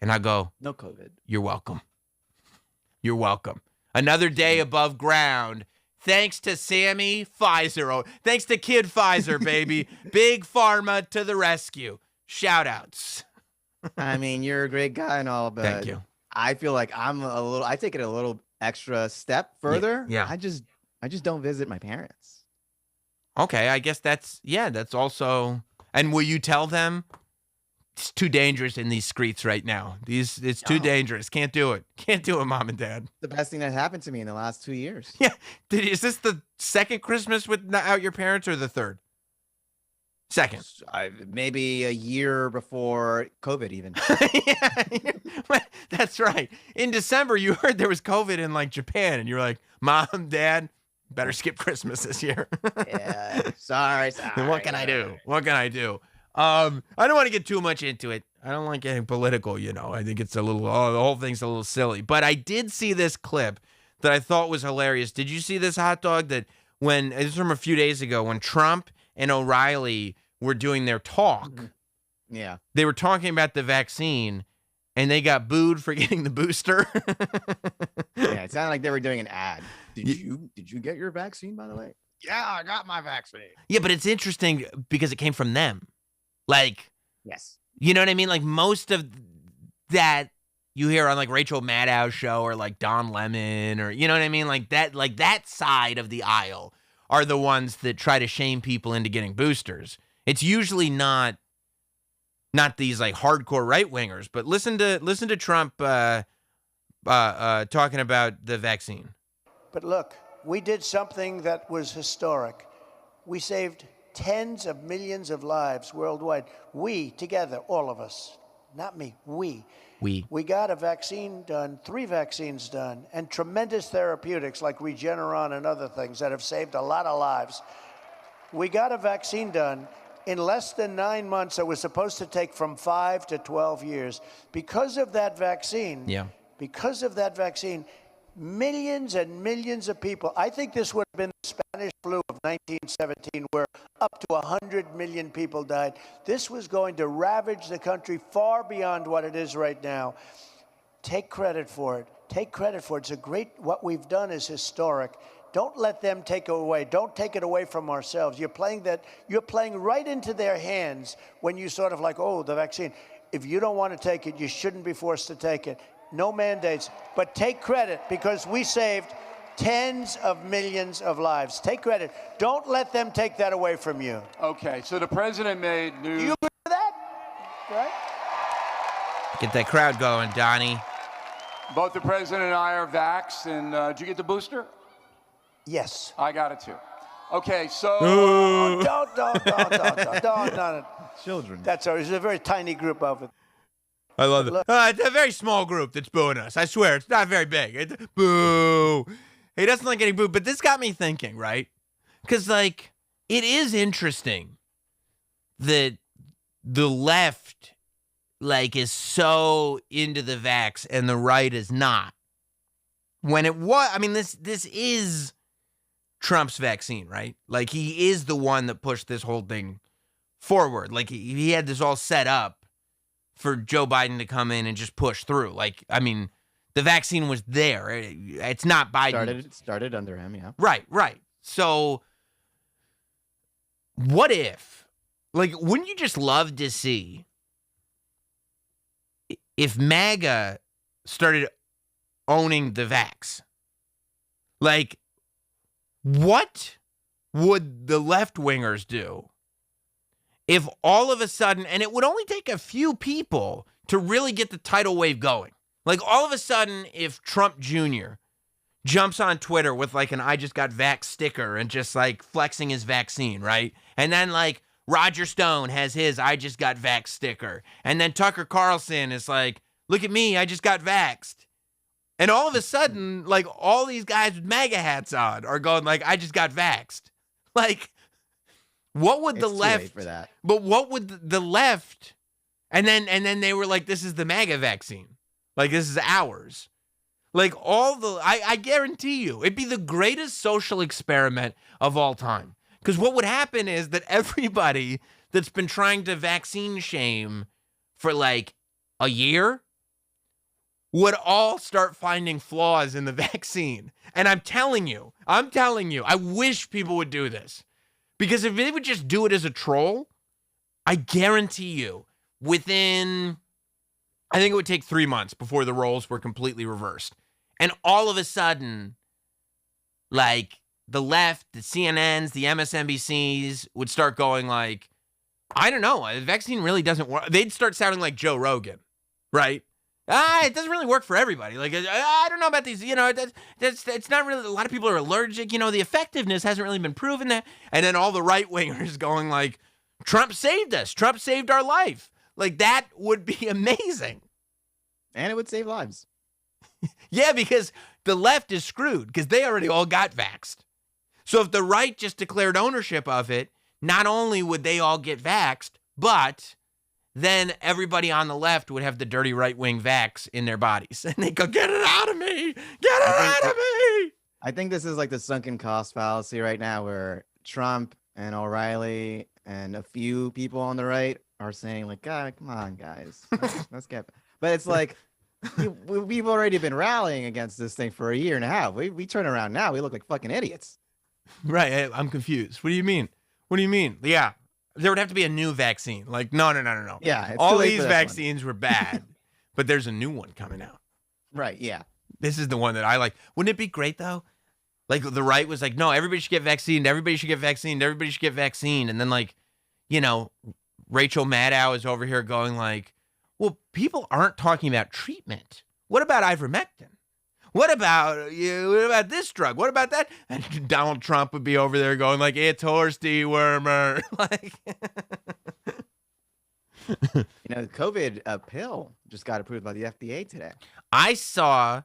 and I go, no COVID. You're welcome. You're welcome. Another day above ground. Thanks to Sammy Pfizer. Thanks to Kid Pfizer, baby. Big Pharma to the rescue. Shout outs. I mean, you're a great guy and all, but Thank you. I feel like I take it a little extra step further. Yeah. I just don't visit my parents. Okay, I guess that's also, and will you tell them it's too dangerous in these streets right now? It's too dangerous. Can't do it. Can't do it, Mom and Dad. The best thing that happened to me in the last 2 years. Yeah. Is this the second Christmas without your parents or the third? Second. Maybe a year before COVID even. Yeah, that's right. In December, you heard there was COVID in like Japan, and you're like, Mom, Dad, better skip Christmas this year. Yeah, sorry. What can I do? What can I do? I don't want to get too much into it. I don't like getting political, you know. I think it's a little, the whole thing's a little silly. But I did see this clip that I thought was hilarious. Did you see this, Hot Dog? That when, this was from a few days ago, when Trump and O'Reilly were doing their talk. Yeah. They were talking about the vaccine, and they got booed for getting the booster. Yeah, it sounded like they were doing an ad. Did you get your vaccine, by the way? Yeah, I got my vaccine. Yeah, but it's interesting because it came from them. Like, yes. You know what I mean? Like, most of that you hear on like Rachel Maddow's show or like Don Lemon or, you know what I mean? Like that side of the aisle are the ones that try to shame people into getting boosters. It's usually not these like hardcore right wingers, but listen to Trump talking about the vaccine. But look, we did something that was historic. We saved tens of millions of lives worldwide. We together, all of us, not me, we got a vaccine done, 3 vaccines done, and tremendous therapeutics like Regeneron and other things that have saved a lot of lives. We got a vaccine done in less than 9 months. It was supposed to take from 5 to 12 years. Because of that vaccine, millions and millions of people, I think this would have been the Spanish flu of 1917, where up to 100 million people died. This was going to ravage the country far beyond what it is right now. Take credit for it. Take credit for it. What we've done is historic. Don't let them take it away. Don't take it away from ourselves. You're playing right into their hands when you sort of like, oh, the vaccine. If you don't want to take it, you shouldn't be forced to take it. No mandates, but take credit because we saved tens of millions of lives. Take credit. Don't let them take that away from you. Okay, so the president made news. Do you agree with that? Right? Get that crowd going, Donnie. Both the president and I are vaxxed, and did you get the booster? Yes. I got it too. Okay, so Don't. Children. That's all. It's a very tiny group of it. I love it. It's a very small group that's booing us. I swear, it's not very big. Boo. He doesn't like getting booed, but this got me thinking, right? Because, like, it is interesting that the left, like, is so into the vax and the right is not. When it was, I mean, this is Trump's vaccine, right? Like, he is the one that pushed this whole thing forward. Like, he had this all set up for Joe Biden to come in and just push through. Like, I mean, the vaccine was there. It's not Biden. Started under him, yeah. Right. So, what if, like, wouldn't you just love to see if MAGA started owning the vax? Like, what would the left-wingers do if all of a sudden, and it would only take a few people to really get the tidal wave going. Like, all of a sudden, if Trump Jr. jumps on Twitter with, like, an I just got vax sticker and just, like, flexing his vaccine, right? And then, like, Roger Stone has his I just got vax sticker. And then Tucker Carlson is like, look at me, I just got vaxxed. And all of a sudden, like, all these guys with MAGA hats on are going, like, I just got vaxxed. Like, What would the It's too left late for that. But what would the left? And then they were like, this is the MAGA vaccine. Like, this is ours. Like, I guarantee you, it'd be the greatest social experiment of all time. Because what would happen is that everybody that's been trying to vaccine shame for like a year would all start finding flaws in the vaccine. And I'm telling you, I wish people would do this. Because if they would just do it as a troll, I guarantee you, within, I think it would take 3 months before the roles were completely reversed. And all of a sudden, like, the left, the CNNs, the MSNBCs would start going like, I don't know, the vaccine really doesn't work. They'd start sounding like Joe Rogan, right? It doesn't really work for everybody. Like, I don't know about these, it's not really, a lot of people are allergic. The effectiveness hasn't really been proven that. And then all the right-wingers going like, Trump saved us. Trump saved our life. Like, that would be amazing. And it would save lives. Yeah, because the left is screwed because they already all got vaxxed. So if the right just declared ownership of it, not only would they all get vaxxed, but then everybody on the left would have the dirty right-wing vax in their bodies. And they go, get it out of me! Get it out of me! I think this is like the sunken cost fallacy right now where Trump and O'Reilly and a few people on the right are saying like, God, come on, guys. Let's get... But it's like, we've already been rallying against this thing for a year and a half. We turn around now, we look like fucking idiots. Right, I'm confused. What do you mean? Yeah, there would have to be a new vaccine. Like, no. Yeah, all these vaccines were bad, but there's a new one coming out. Right, yeah. This is the one that I like. Wouldn't it be great, though? Like, the right was like, no, everybody should get vaccinated. Everybody should get vaccinated. Everybody should get vaccinated. And then, like, Rachel Maddow is over here going like, well, people aren't talking about treatment. What about ivermectin? What about this drug? What about that? And Donald Trump would be over there going like, it's horse dewormer. Like, the COVID pill just got approved by the FDA today. I saw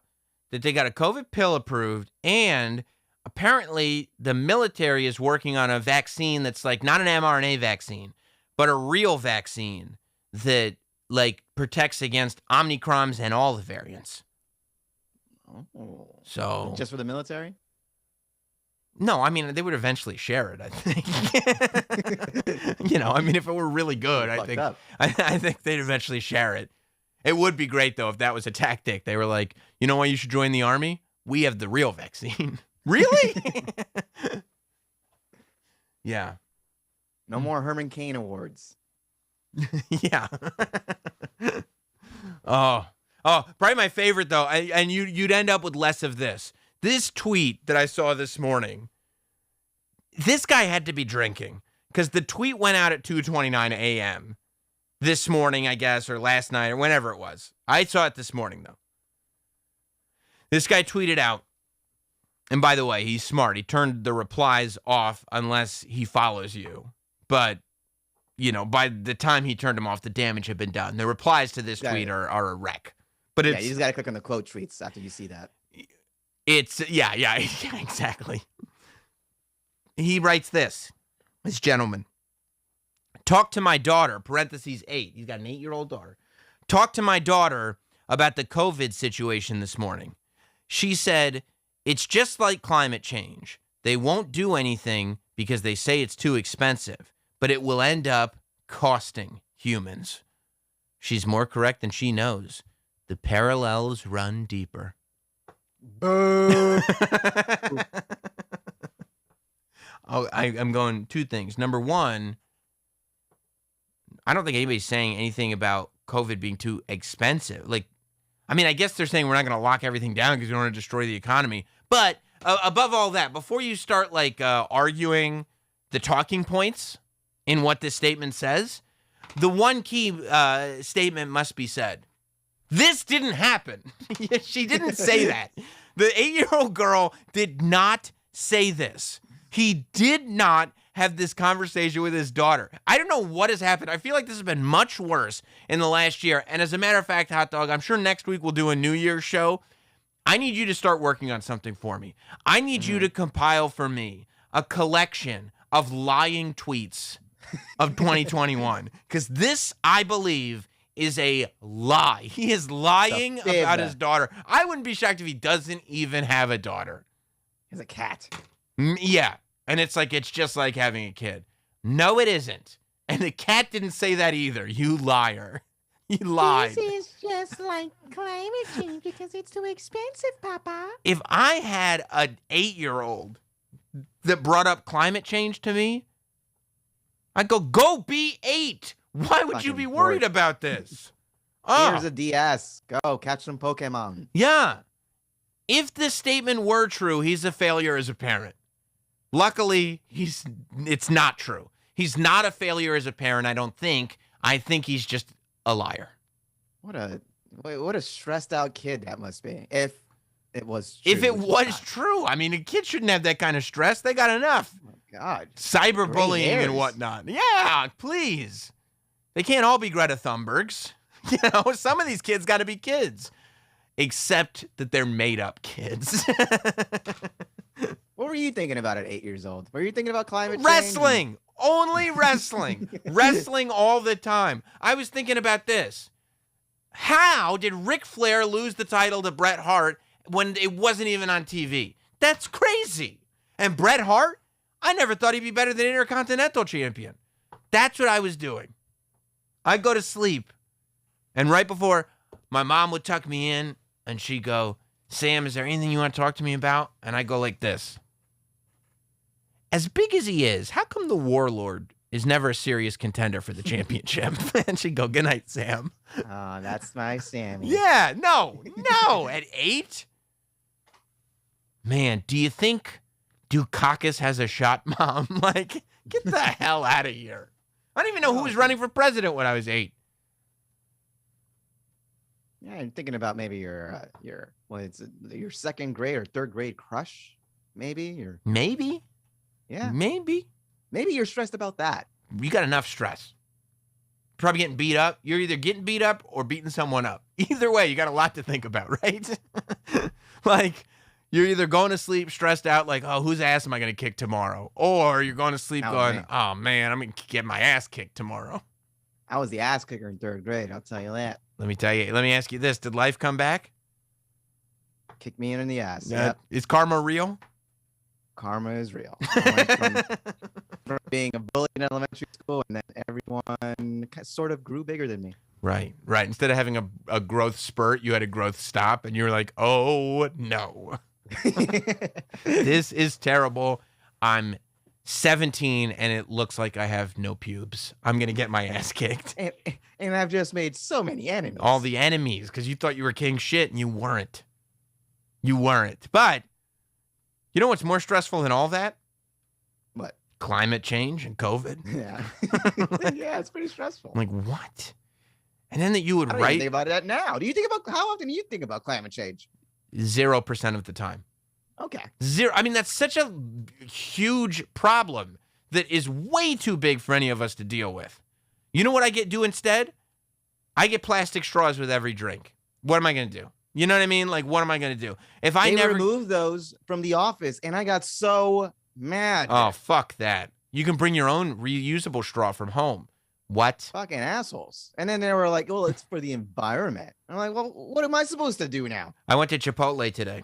that they got a COVID pill approved, and apparently the military is working on a vaccine that's like not an mRNA vaccine, but a real vaccine that like protects against Omicrons and all the variants. Oh. So just for the military? No, I mean, they would eventually share it, I think. If it were really good, I think they'd eventually share it. It would be great, though, if that was a tactic. They were like, you know why you should join the Army? We have the real vaccine. Really? Yeah. No more Herman Cain awards. Yeah. Oh, probably my favorite, though, and you'd end up with less of this. This tweet that I saw this morning, this guy had to be drinking because the tweet went out at 2:29 a.m. this morning, I guess, or last night, or whenever it was. I saw it this morning, though. This guy tweeted out, and by the way, he's smart. He turned the replies off unless he follows you. But, by the time he turned them off, the damage had been done. The replies to this tweet are a wreck. But you just got to click on the quote tweets after you see that. Yeah, exactly. He writes this gentleman. Talk to my daughter, parentheses 8. He's got an 8-year-old daughter. Talk to my daughter about the COVID situation this morning. She said, it's just like climate change. They won't do anything because they say it's too expensive, but it will end up costing humans. She's more correct than she knows. The parallels run deeper. Boo. I'm going two things. Number one, I don't think anybody's saying anything about COVID being too expensive. I guess they're saying we're not going to lock everything down because we don't want to destroy the economy. But above all that, before you start arguing the talking points in what this statement says, the one key statement must be said. This didn't happen. She didn't say that. The 8-year-old girl did not say this. He did not have this conversation with his daughter. I don't know what has happened. I feel like this has been much worse in the last year. And as a matter of fact, Hot Dog, I'm sure next week we'll do a New Year's show. I need you to start working on something for me. I need you to compile for me a collection of lying tweets of 2021. Because this, I believe, is a lie. He is lying about his daughter. I wouldn't be shocked if he doesn't even have a daughter. He has a cat. Yeah. And it's just like having a kid. No, it isn't. And the cat didn't say that either. You liar. You lied. This is just like climate change because it's too expensive, Papa. If I had an 8-year-old that brought up climate change to me, I'd go be 8. Why would you be worried about this? Here's a DS. Go catch some Pokemon. Yeah. If this statement were true, he's a failure as a parent. Luckily, it's not true. He's not a failure as a parent, I don't think. I think he's just a liar. What a stressed out kid that must be. If it was true. If it was true. I mean, a kid shouldn't have that kind of stress. They got enough. Oh my God. Cyberbullying and whatnot. Yeah, please. They can't all be Greta Thunbergs. Some of these kids got to be kids. Except that they're made up kids. What were you thinking about at 8 years old? Were you thinking about climate change? Wrestling. Only wrestling. Wrestling all the time. I was thinking about this. How did Ric Flair lose the title to Bret Hart when it wasn't even on TV? That's crazy. And Bret Hart, I never thought he'd be better than Intercontinental Champion. That's what I was doing. I'd go to sleep. And right before, my mom would tuck me in and she'd go, Sam, is there anything you want to talk to me about? And I go like this. As big as he is, how come the Warlord is never a serious contender for the championship? And she'd go, good night, Sam. Oh, that's my Sammy. Yeah, no. At 8? Man, do you think Dukakis has a shot, Mom? Get the hell out of here. I don't even know who was running for president when I was 8. Yeah, I'm thinking about maybe your second grade or third grade crush, maybe. Maybe. Yeah. Maybe you're stressed about that. You got enough stress. Probably getting beat up. You're either getting beat up or beating someone up. Either way, you got a lot to think about, right? You're either going to sleep stressed out oh, whose ass am I going to kick tomorrow? Or you're going to sleep going, oh, man, I'm going to get my ass kicked tomorrow. I was the ass kicker in third grade, I'll tell you that. Let me ask you this. Did life come back? Kick me in the ass. Yep. Is karma real? Karma is real. I went from being a bully in elementary school, and then everyone sort of grew bigger than me. Right. Instead of having a growth spurt, you had a growth stop, and you were like, oh, no. This is terrible. I'm 17, and it looks like I have no pubes. I'm going to get my ass kicked. And I've just made so many enemies. All the enemies, because you thought you were king shit, and you weren't. But you know what's more stressful than all that? What? Climate change and COVID. Yeah. Yeah, it's pretty stressful. I'm like, what? And then that you would I don't write. even think about that now. How often do you think about climate change? 0% of the time. Okay. 0. I mean, that's such a huge problem that is way too big for any of us to deal with. You know what I do instead? I get plastic straws with every drink. What am I going to do? You know what I mean? What am I going to do? If I never removed those from the office, and I got so mad. Oh, fuck that. You can bring your own reusable straw from home. What? Fucking assholes. And then they were like, well, it's for the environment. I'm like, well, what am I supposed to do now? I went to Chipotle today.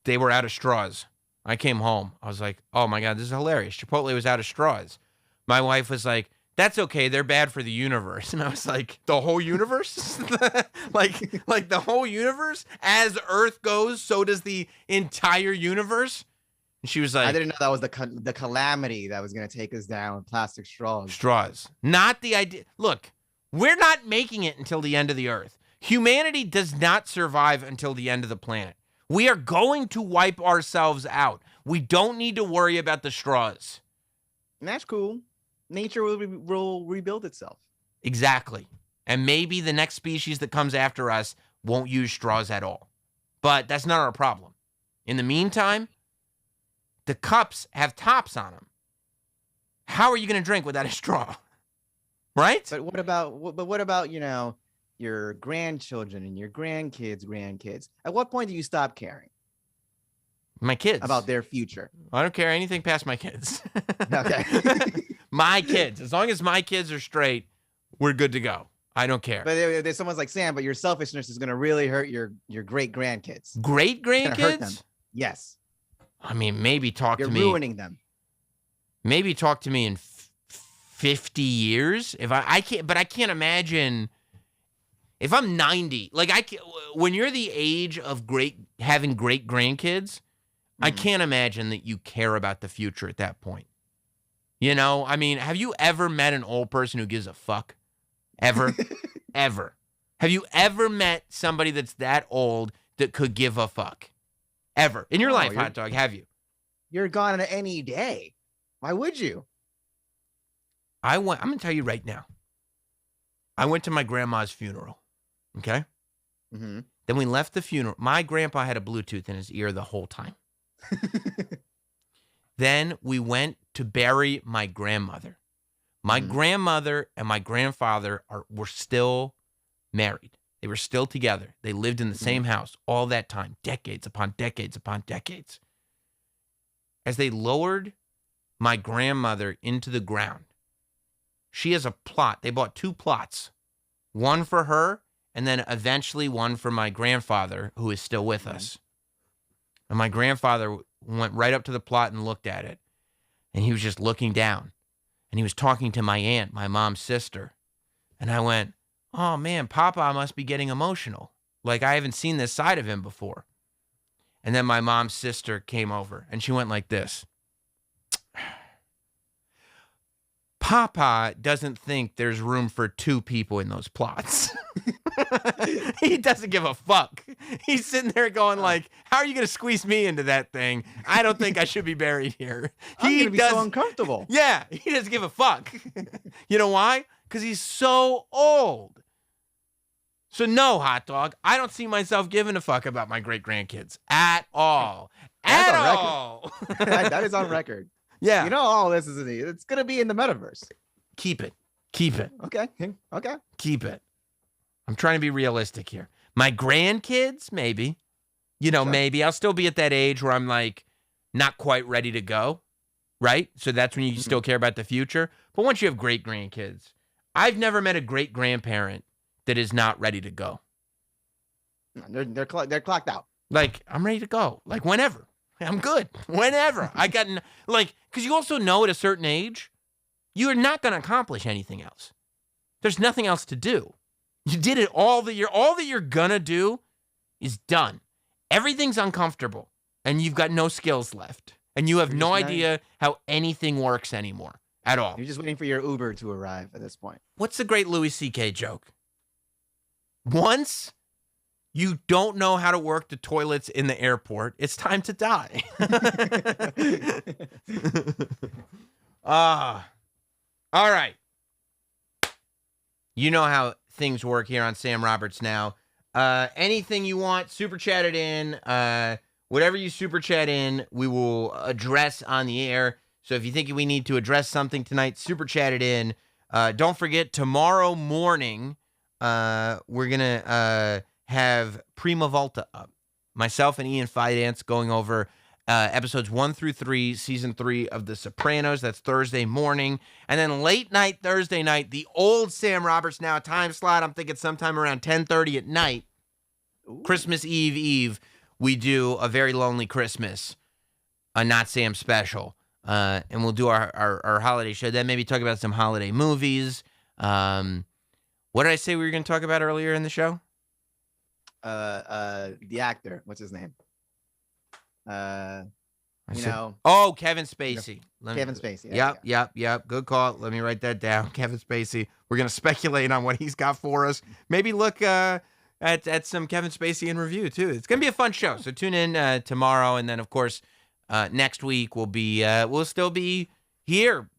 They were out of straws. I came home. I was like, oh my God, this is hilarious. Chipotle was out of straws. My wife was like, that's okay. They're bad for the universe. And I was like, the whole universe? like the whole universe? As Earth goes, so does the entire universe? And she was like, I didn't know that was the calamity that was going to take us down. Plastic straws. Straws. Not the idea. Look, we're not making it until the end of the Earth. Humanity does not survive until the end of the planet. We are going to wipe ourselves out. We don't need to worry about the straws. And that's cool. Nature will rebuild itself. Exactly. And maybe the next species that comes after us won't use straws at all. But that's not our problem. In the meantime, the cups have tops on them. How are you going to drink without a straw? Right? But what about, your grandchildren and your grandkids? At what point do you stop caring? My kids. About their future. I don't care anything past my kids. Okay. My kids. As long as my kids are straight, we're good to go. I don't care. But there's someone's like, Sam, but your selfishness is going to really hurt your great grandkids. Great grandkids? Yes. I mean, maybe talk You're to me. You're ruining them. Maybe talk to me in 50 years. If I can't, but I can't imagine if I'm 90. Like when you're the age of having great grandkids, I can't imagine that you care about the future at that point. You know, I mean, have you ever met an old person who gives a fuck? Ever? Ever? Have you ever met somebody that's that old that could give a fuck? Ever? In your life, Hot Dog, have you? You're gone any day. Why would you? I'm going to tell you right now. I went to my grandma's funeral. Okay? Mm-hmm. Then we left the funeral. My grandpa had a Bluetooth in his ear the whole time. Then we went to bury my grandmother. My grandmother and my grandfather were still married. They were still together. They lived in the same house all that time, decades upon decades upon decades. As they lowered my grandmother into the ground, she has a plot. They bought 2 plots, one for her and then eventually one for my grandfather, who is still with us. And my grandfather went right up to the plot and looked at it. And he was just looking down. And he was talking to my aunt, my mom's sister. And I went, oh, man, Papa must be getting emotional. Like, I haven't seen this side of him before. And then my mom's sister came over, and she went like this. Papa doesn't think there's room for 2 people in those plots. He doesn't give a fuck. He's sitting there going like, how are you going to squeeze me into that thing? I don't think I should be buried here. I'm going to be so uncomfortable. Yeah, he doesn't give a fuck. You know why? Because he's so old. So no, Hot Dog, I don't see myself giving a fuck about my great-grandkids at all. That's at on all. That is on record. Yeah. You know, all this it's going to be in the metaverse. Keep it. Keep it. Okay. Keep it. I'm trying to be realistic here. My grandkids, maybe. You know, maybe. I'll still be at that age where I'm like not quite ready to go, right? So that's when you still care about the future. But once you have great grandkids, I've never met a great grandparent that is not ready to go. They're clocked out. Like, I'm ready to go. Like, whenever. I'm good. Whenever. Because you also know at a certain age, you are not going to accomplish anything else. There's nothing else to do. You did it all that you're going to do is done. Everything's uncomfortable, and you've got no skills left. And you have no idea how anything works anymore at all. You're just waiting for your Uber to arrive at this point. What's the great Louis C.K. joke? Once you don't know how to work the toilets in the airport, it's time to die. All right. You know how things work here on Sam Roberts Now. Anything you want, super chat it in. Whatever you super chat in, we will address on the air. So if you think we need to address something tonight, super chat it in. Don't forget, tomorrow morning, we're going to have Prima Volta up. Myself and Ian Fidance going over episodes 1 through 3, season 3 of The Sopranos. That's Thursday morning. And then late night, Thursday night, the old Sam Roberts Now time slot. I'm thinking sometime around 10:30 at night. Ooh. Christmas Eve, we do A Very Lonely Christmas, a Not Sam special. And we'll do our holiday show. Then maybe talk about some holiday movies. What did I say we were going to talk about earlier in the show? The actor. What's his name? Kevin Spacey. Kevin Spacey. Yep. Good call. Let me write that down. Kevin Spacey. We're going to speculate on what he's got for us. Maybe look at some Kevin Spacey in review, too. It's going to be a fun show. So tune in tomorrow. And then, of course, next week we'll still be here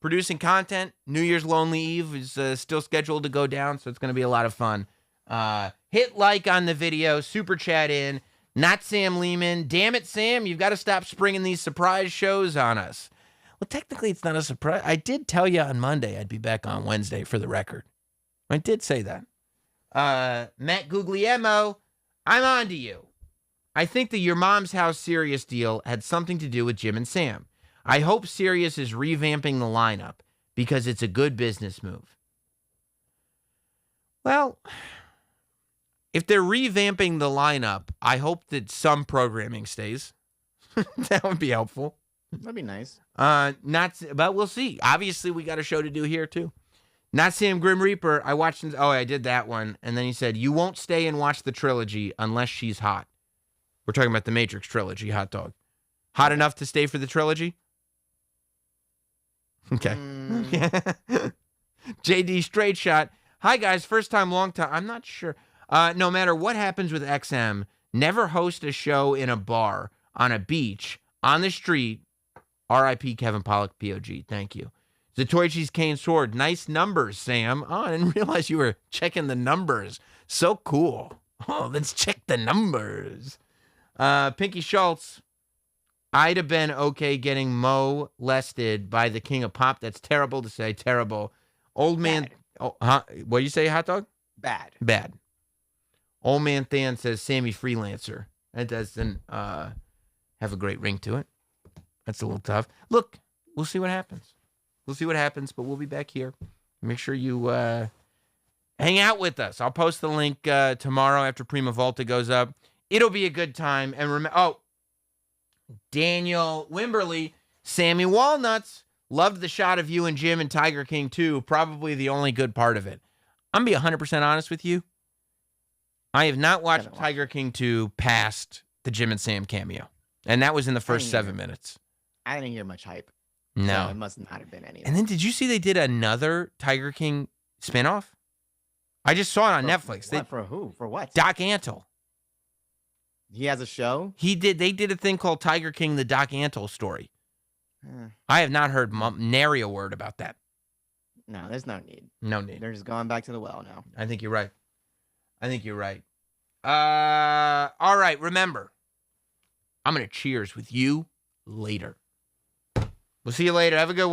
producing content. New Year's Lonely Eve is still scheduled to go down. So it's going to be a lot of fun. Hit like on the video. Super chat in. Not Sam Lehman. Damn it, Sam. You've got to stop springing these surprise shows on us. Well, technically, it's not a surprise. I did tell you on Monday I'd be back on Wednesday for the record. I did say that. Matt Guglielmo, I'm on to you. I think the Your Mom's House Sirius deal had something to do with Jim and Sam. I hope Sirius is revamping the lineup because it's a good business move. Well, if they're revamping the lineup, I hope that some programming stays. That would be helpful. That'd be nice. But we'll see. Obviously, we got a show to do here too. Not Sam Grim Reaper. I watched. I did that one, and then he said, "You won't stay and watch the trilogy unless she's hot." We're talking about the Matrix trilogy. Hot dog, hot enough to stay for the trilogy? Okay. JD Straight Shot. Hi guys, first time, long time. I'm not sure. No matter what happens with XM, never host a show in a bar, on a beach, on the street. R.I.P. Kevin Pollak, POG. Thank you. Zatoichi's Cane Sword. Nice numbers, Sam. Oh, I didn't realize you were checking the numbers. So cool. Oh, let's check the numbers. Pinky Schultz. I'd have been okay getting molested by the king of pop. That's terrible to say. Terrible. Old man. Oh, huh? What do you say, hot dog? Bad. Old man Than says Sammy Freelancer. That doesn't have a great ring to it. That's a little tough. Look, we'll see what happens. But we'll be back here. Make sure you hang out with us. I'll post the link tomorrow after Prima Volta goes up. It'll be a good time. And Daniel Wimberly, Sammy Walnuts, loved the shot of you and Jim and Tiger King 2. Probably the only good part of it. I'm going to be 100% honest with you. I have not watched Tiger King 2 past the Jim and Sam cameo. And that was in the first 7 minutes. I didn't hear much hype. No. So it must not have been any. And then did you see they did another Tiger King spinoff? I just saw it on Netflix. For who? For what? Doc Antle. He has a show? They did a thing called Tiger King, the Doc Antle story. I have not heard nary a word about that. No, there's no need. No need. They're just going back to the well now. I think you're right. All right, remember, I'm going to cheers with you later. We'll see you later. Have a good one.